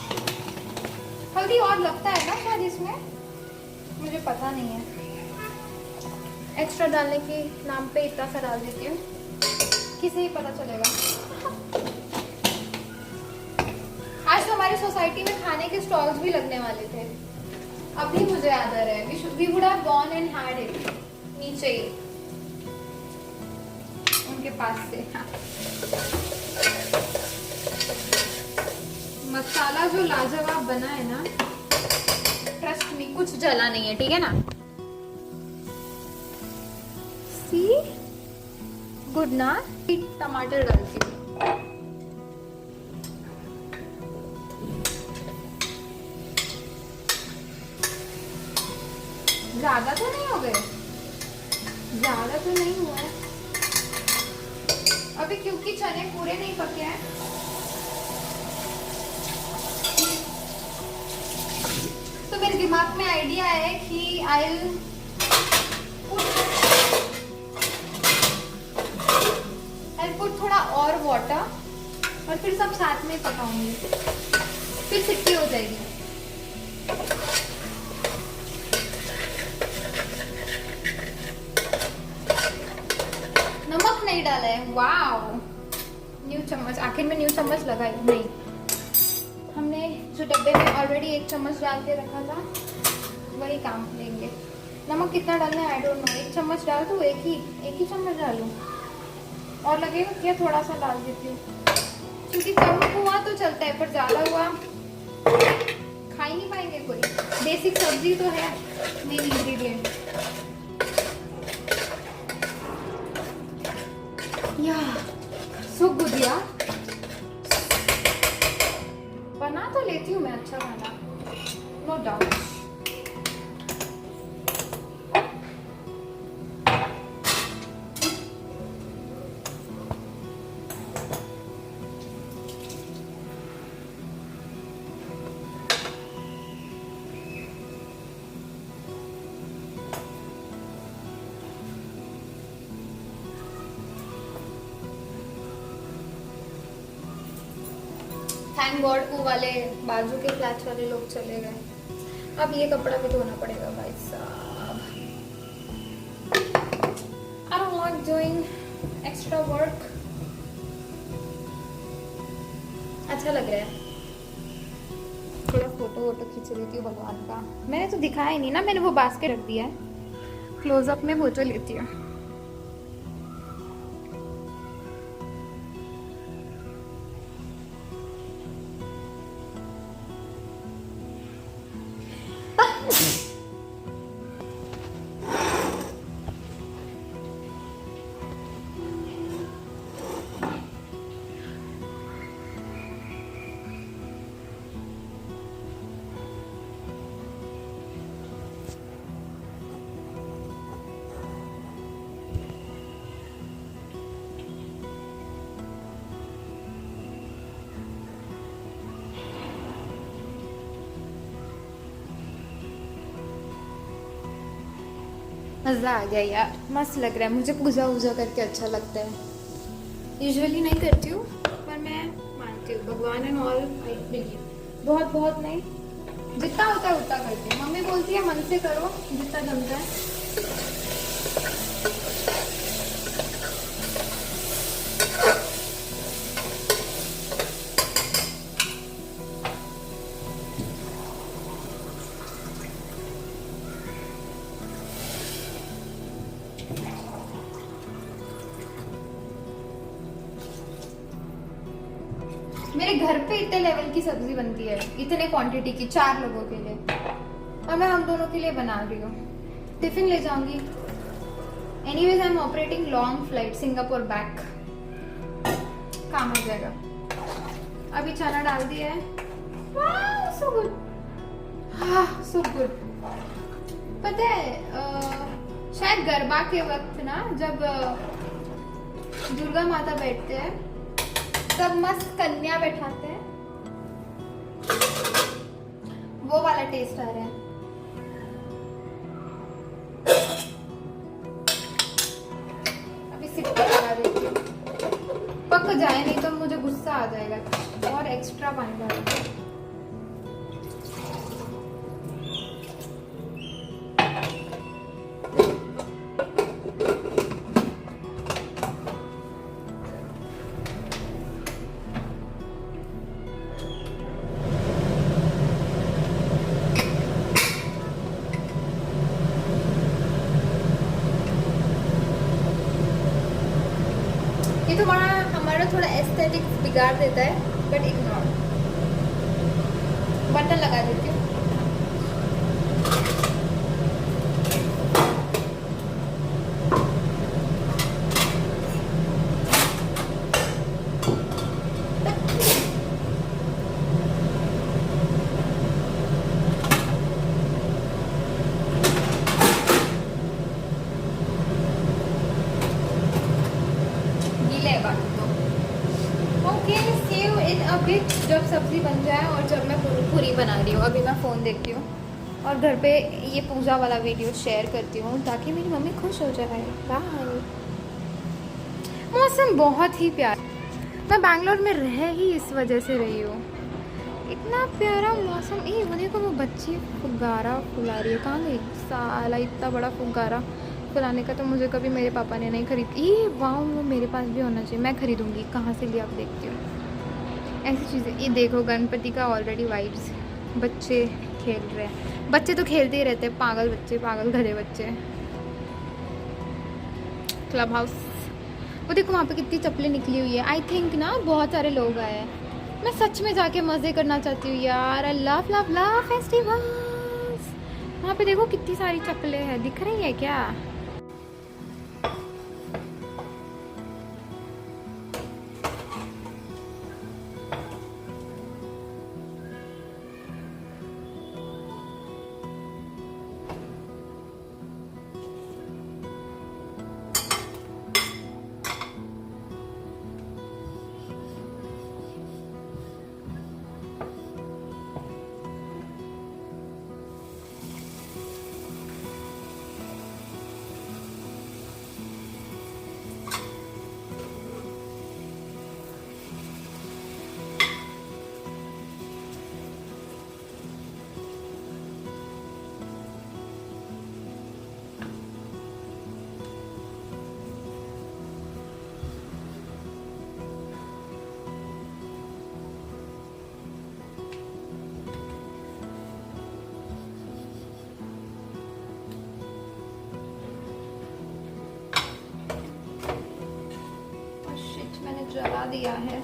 हल्दी और लगता है ना शायद इसमें, मुझे पता नहीं है। एक्स्ट्रा डालने के नाम पे इतना सा डाल देती हूँ, किसे ही पता चलेगा। आज तो हमारी सोसाइटी में खाने के स्टॉल्स भी लगने वाले थे, अभी मुझे याद आ रहा है। We would have gone and had it नीचे ही उनके पास से। हाँ। मसाला जो लाजवाब बना है ना, ट्रस्ट मी, कुछ जला नहीं है, ठीक है ना। सी गुड ना। टमाटर डालती हूँ। ज्यादा तो नहीं हो गए, ज्यादा तो नहीं हुआ है अभी, क्योंकि चने पूरे नहीं पके हैं। तो मेरे दिमाग में आइडिया है कि आई पुट थोड़ा और वाटर और फिर सब साथ में पकाऊंगी, फिर सिट्टी हो जाएगी। नमक नहीं डाला है, वाओ। न्यू चम्मच, आखिर में न्यू चम्मच लगाई नहीं, हमने जो डब्बे में ऑलरेडी 1 चम्मच डाल के रखा था वही काम लेंगे। नमक कितना डालना है आई डोंट नो, 1 चम्मच डाल दूँ, एक ही चम्मच डालूं और लगेगा क्या, थोड़ा सा डाल देती हूँ, क्योंकि कम हुआ तो चलता है पर ज्यादा हुआ खा ही नहीं पाएंगे कोई। बेसिक सब्जी तो है मेन इंग्रेडिएंट। या सो गुड यार, बना तो लेती हूँ मैं अच्छा खाना, नो डाउट। थैंक गॉड वो वाले बाजू के फ्लैट वाले लोग चले गए। अब ये कपड़ा भी धोना पड़ेगा भाई साहब। I don't like doing extra work. अच्छा लग रहा है। थोड़ा फोटो वोटो खींच लेती हूँ भगवान का। मैंने तो दिखाया ही नहीं ना, मैंने वो बास्केट रख दिया है, क्लोजअप में फोटो लेती हूँ। मज़ा आ गया यार, मस्त लग रहा है मुझे। पूजा वूजा करके अच्छा लगता है। यूजुअली नहीं करती हूँ पर मैं मानती हूँ, भगवान एंड ऑल आई बिलीव। बहुत बहुत नहीं, जितना होता है उतना करती हूँ। मम्मी बोलती है मन से करो जितना जमता है। मेरे घर पे इतने लेवल की सब्जी बनती है, इतने क्वांटिटी की, 4 लोगों के लिए, और मैं हम दोनों के लिए बना रही हूँ। टिफिन ले जाऊंगी। Anyways I am operating long flight Singapore back, काम हो जाएगा। अभी चना डाल दिया है। वाह सो गुड, हाँ सो गुड। पता है शायद गरबा के वक्त ना, जब दुर्गा माता बैठते हैं तब मस्त कन्या बैठाते हैं, वो वाला टेस्ट आ रहा है। जाए, नहीं तो मुझे गुस्सा आ जाएगा। और एक्स्ट्रा पानी डालो। ये तो हमारा थोड़ा एस्थेटिक बिगाड़ देता है, बट इग्नोर। बटन लगा देती हूँ। गीले बाकी तो okay. See you in a bit, जब सब्जी बन जाए और जब मैं पूरी बना रही हूँ। अभी मैं फ़ोन देखती हूँ और घर पे ये पूजा वाला वीडियो शेयर करती हूँ ताकि मेरी मम्मी खुश हो जाए। बाय। मौसम बहुत ही प्यारा, मैं बैंगलोर में रह ही इस वजह से रही हूँ। इतना प्यारा मौसम। ये वो देखो, वो बच्ची फुग्गारा फुला रही है। कहाँ गई साला, इतना बड़ा फुग्गारा फुलाने का तो मुझे कभी मेरे पापा ने नहीं खरीद। ये वाह, वो मेरे पास भी होना चाहिए, मैं खरीदूँगी। कहाँ से लिया आप देखती हूँ ऐसी चीज़ें। ये देखो गणपति का ऑलरेडी वाइब्स। बच्चे खेल रहे हैं, बच्चे तो खेलते ही रहते हैं, पागल बच्चे, पागल गधे बच्चे। क्लब हाउस, वो देखो वहाँ पे कितनी चप्पलें निकली हुई है। आई थिंक ना बहुत सारे लोग आए हैं। मैं सच में जाके मज़े करना चाहती हूँ यार। I love love love festivals. वहाँ पे देखो कितनी सारी चप्पलें हैं, दिख रही है क्या? मैंने जला दिया है।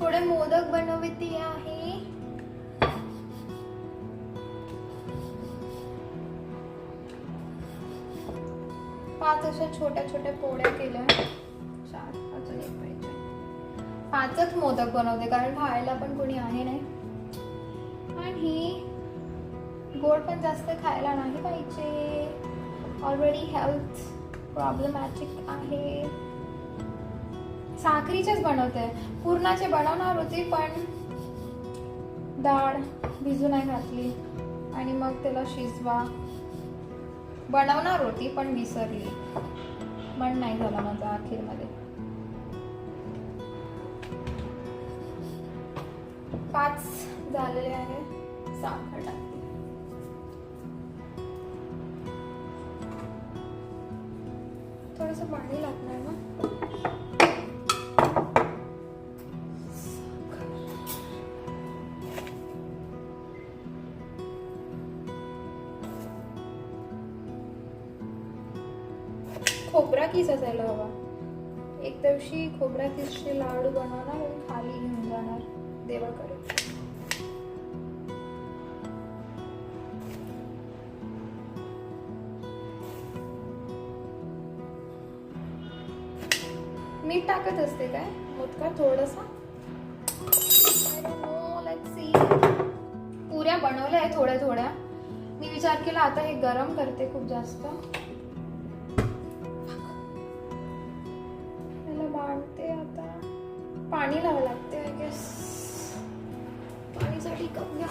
थोडे मोदक बनवते आहे. पाच अशा छोट्या छोट्या पोळ्या केल्या. 4 अजून एक पाहिजे. 5च मोदक बनवते कारण खायला पण कोणी आहे नाही. आणि गोड पण जास्त खायला नाही पाहिजे. ऑलरेडी हेल्थ प्रॉब्लेमॅटिक आहे. साखरीचेच बनवते. पुरणाचे बनवणार होती पण डाळ भिजू नाही घातली आणि मग त्याला शिजवा बनवणार होती पण विसरली. मन नाही झाला माझा अखेरमध्ये. 5 झालेले आहे. साखर टाकते. थोडंसं पाणी लागणार ना. खोबरा किस असायला हवा. एक दिवशी खोबरा किसचे लाडू बनवणार आणि खाली घेऊन जाणार देवाकडे. मीठ टाकत असते काय मोदकात थोडंसं. Let's see. पुऱ्या बनवल्या आहे थोड्या थोड्या. मी विचार केला आता हे गरम करते खूप जास्त. बांधते आता. पाणी लावावं लागते आय गेस. पाणीसाठी कप घ्या.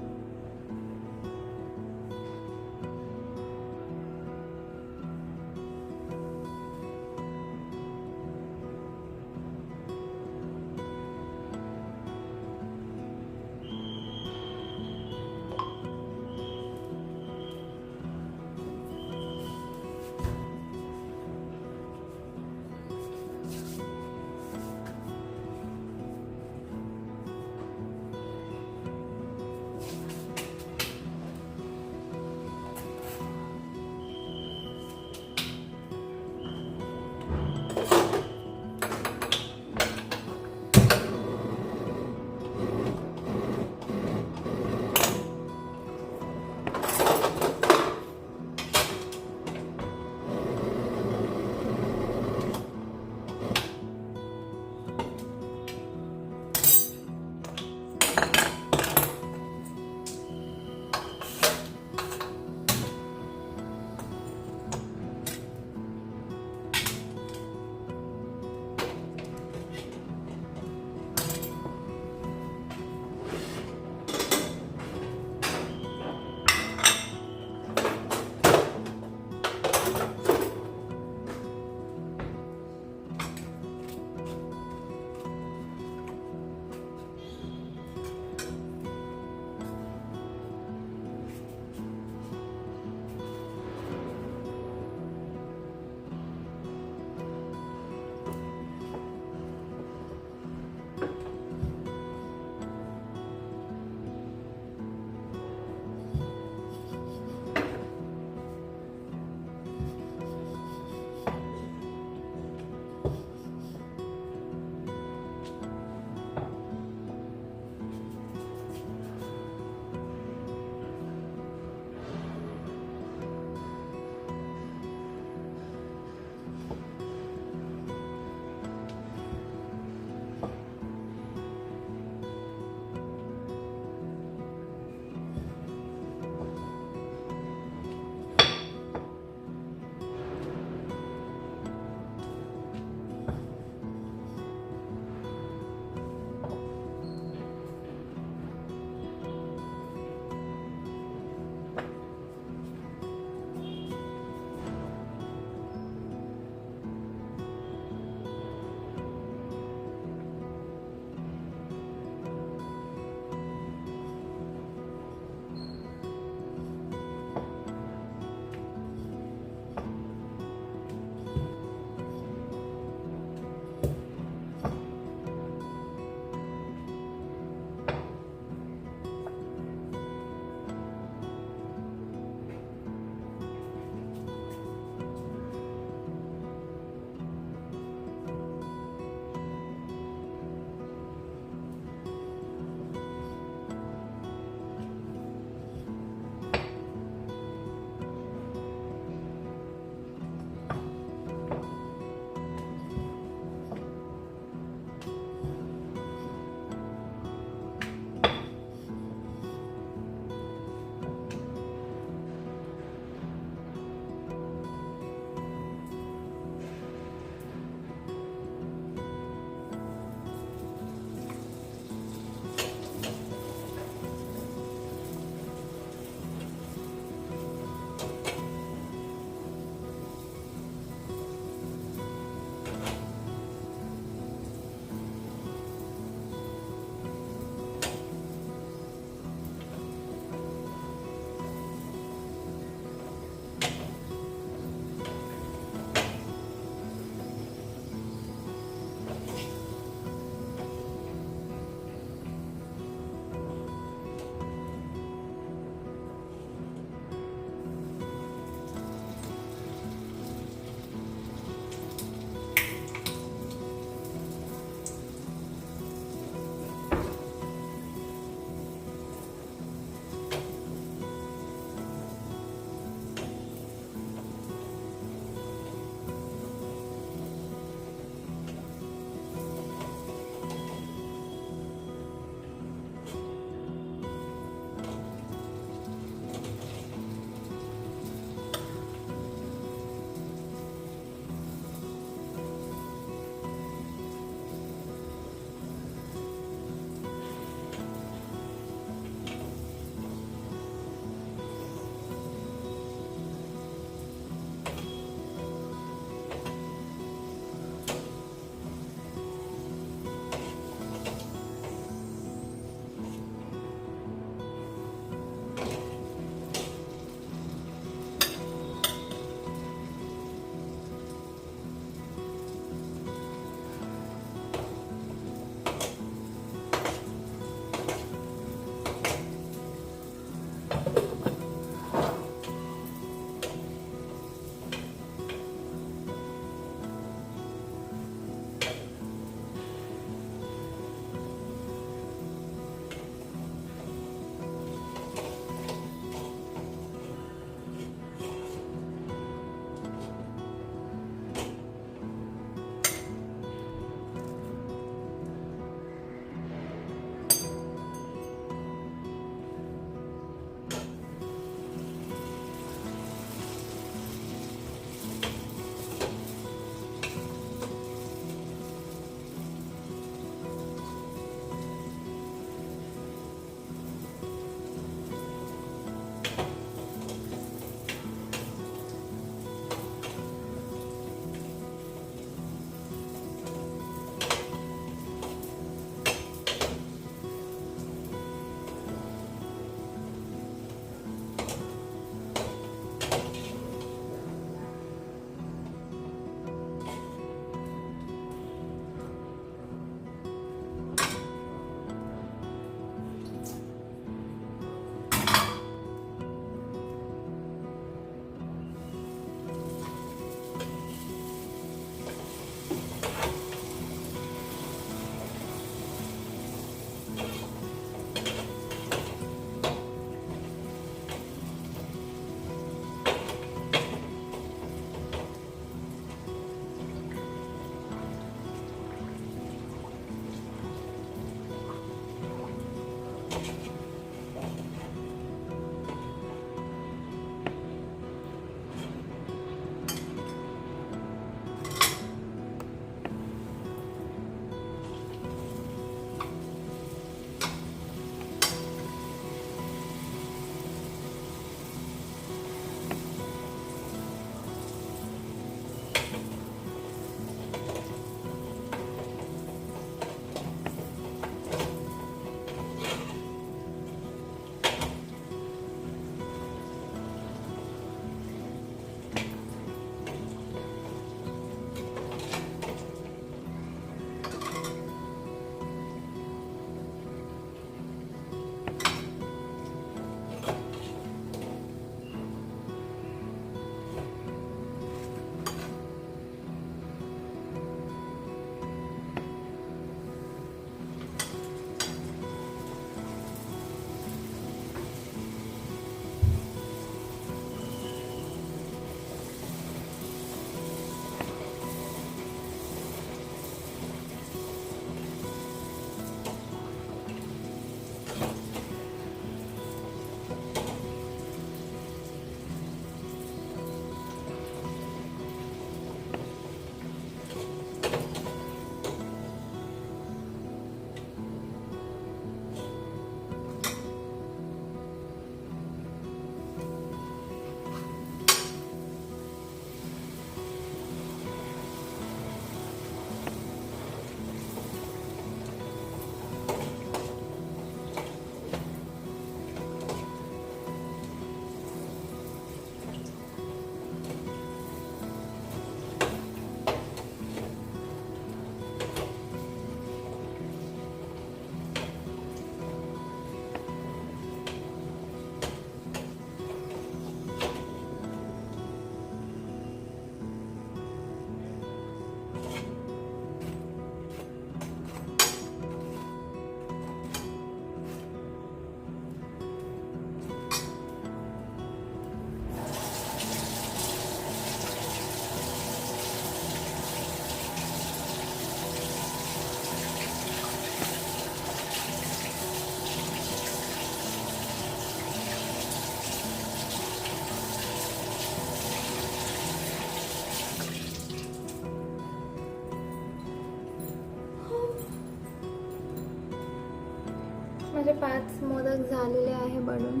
माझे 5 मोदक झालेले आहे बनून.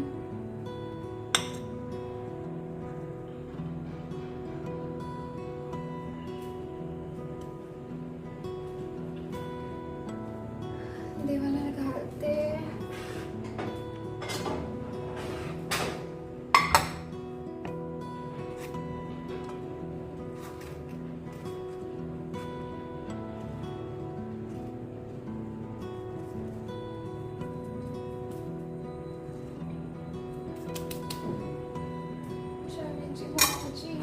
देवाला घालते. चण्याची भाजी.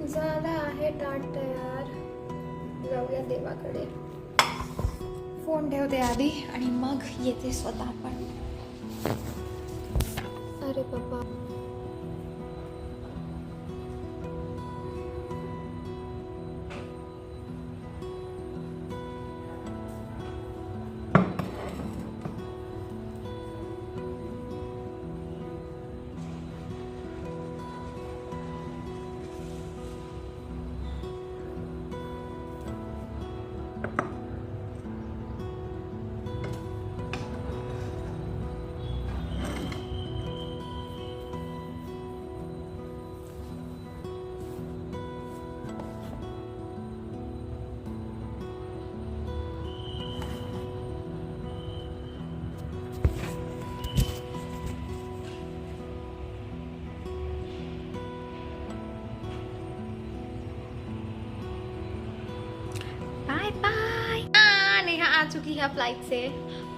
झाला आहे ताट तयार. जाऊया देवाकडे. फोन ठेवते आधी आणि मग येते स्वतः पण. अरे बाबा, बाय बाय. नेहा आ चुकी है फ्लाइट से,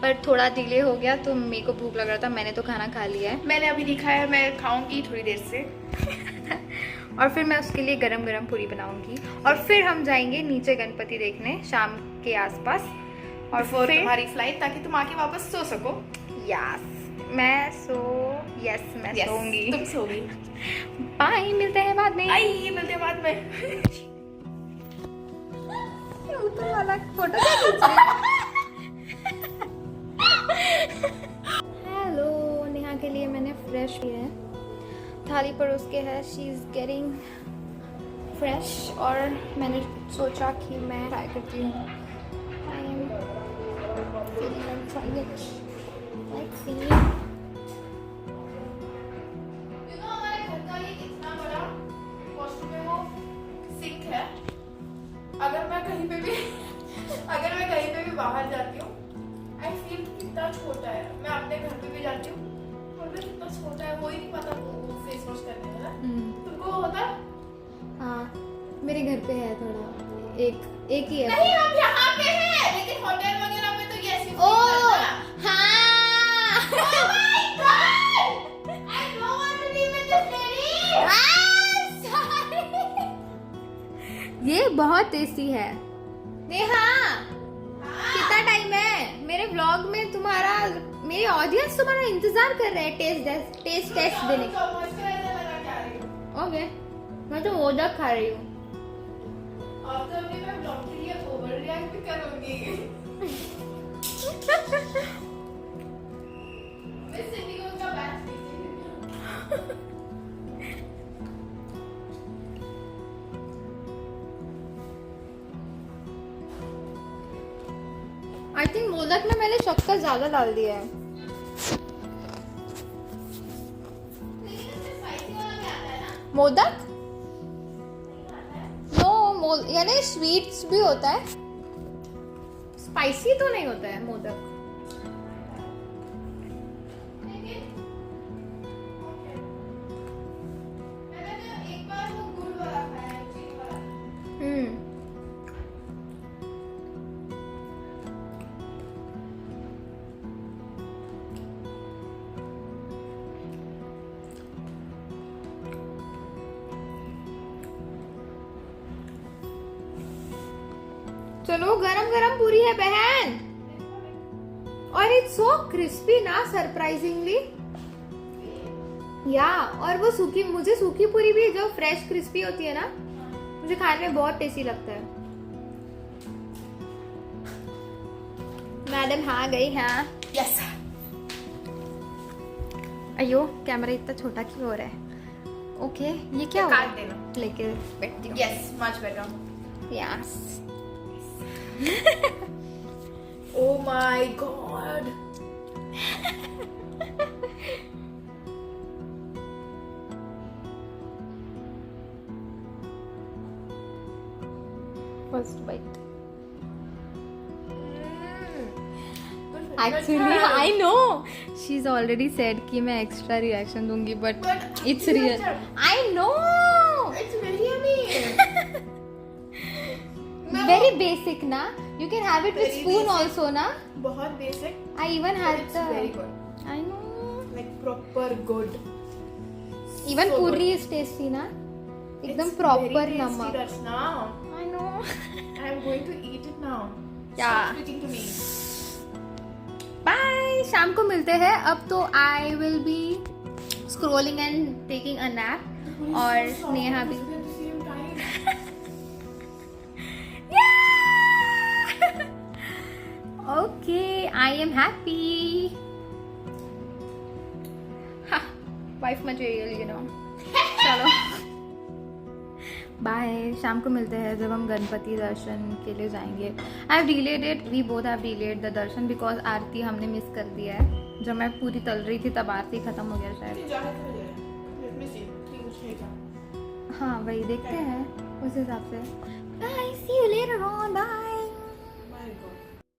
पर थोड़ा डिले हो गया तो मेरे को भूख लग रहा था. मैंने तो खाना खा लिया है. मैंने अभी नहीं खाया, मैं खाऊंगी थोड़ी देर से. और फिर मैं उसके लिए गरम गरम पूरी बनाऊंगी और फिर हम जाएंगे नीचे गणपति देखने शाम के आसपास. और फिर फिर तुम्हारी फ्लाइट, ताकि तुम आके वापस सो सको. यस मैं सोऊंगी. तुम सोगी. बाय, मिलते हैं बाद में. आई मिलते हैं बाद में. ऊपर वाला फोटो क्या खींच रही है? हेलो, नेहा के लिए मैंने फ्रेश किया है. थाली परोस के है. शी इज गेटिंग फ्रेश और मैंने सोचा कि मैं ट्राई करती हूँ. I am feeling like trying it. Let's see. हमारे घर का ये इतना बड़ा वॉशरूम में वो सिंक है. अगर मैं कहीं पे भी बाहर जाती हूँ, आई फील कितना छोटा है. मैं अपने घर पे भी जाती हूँ और मैं कितना छोटा है वो ही नहीं पता वो फेस वॉश करने का. तुमको होता? हाँ, मेरे घर पे है थोड़ा. एक ही है. नहीं, हम यहाँ पे हैं, लेकिन होटल वगैरह में तो ये ऐसी हाँ. Oh my God! I don't want to be with this lady. ये बहुत टेस्टी है. नेहा, कितना टाइम है? मेरे व्लॉग में मेरे ऑडियंस तुम्हारा इंतजार कर रहे हैं टेस्ट टेस्ट देने. मॉइस्चराइजर लगा के आ रही हूँ. ओके, मैं तो मोदक खा रही हूँ. और तो अभी मैं ब्लॉग के लिए ओवर रिएक्ट भी करूंगी. मैं सिटी को उनका बैच दीजिए. आई थिंक मोदक में मैंने शक्कर ज्यादा डाल दिया है. मोदक? नो, यानी स्वीट्स भी होता है, स्पाइसी तो नहीं होता है मोदक। एक बार वो गुड़ वाला खाया, चीनी वाला। चलो, गरम गरम पूरी है बहन, और इट्स सो क्रिस्पी ना, सरप्राइजिंगली। या और वो सूखी, मुझे सूखी पूरी भी जो फ्रेश क्रिस्पी होती है ना, मुझे खाने में बहुत टेस्टी लगता है। मैडम आ गई है। यस। अयो, कैमरा इतना छोटा क्यों हो रहा है? ओके, ये क्या हुआ? काट देना। लेके बैठती हूँ। Yes, much better. Yes. Oh my god. First bite. Actually, actually I know she is already said कि मैं एक्स्ट्रा रिएक्शन दूंगी, but But it's actually real. अच्छा। I know, it's very yummy. No, very basic ना, you can have it with Very spoon basic. Also ना। बहुत basic. I even But had it's the, very good. I know, Like proper good. Even So पूरी good. Is tasty ना, एकदम It's proper very tasty, नमक। Rachna. I know. I'm going to eat it now. Yeah. Stop speaking to me. Bye, शाम को मिलते हैं। अब तो I will be scrolling and taking a nap, और नेहा भी। Okay, I am happy. Wife material, you know. चलो bye, शाम को मिलते हैं जब हम गणपति दर्शन के लिए जाएंगे। I have delayed it, we both have delayed the darshan because आरती हमने मिस कर दिया है। जब मैं पूरी तल रही थी तब आरती खत्म हो गया शायद। हाँ, वही देखते हैं उस हिसाब से। Bye, see you later on, bye.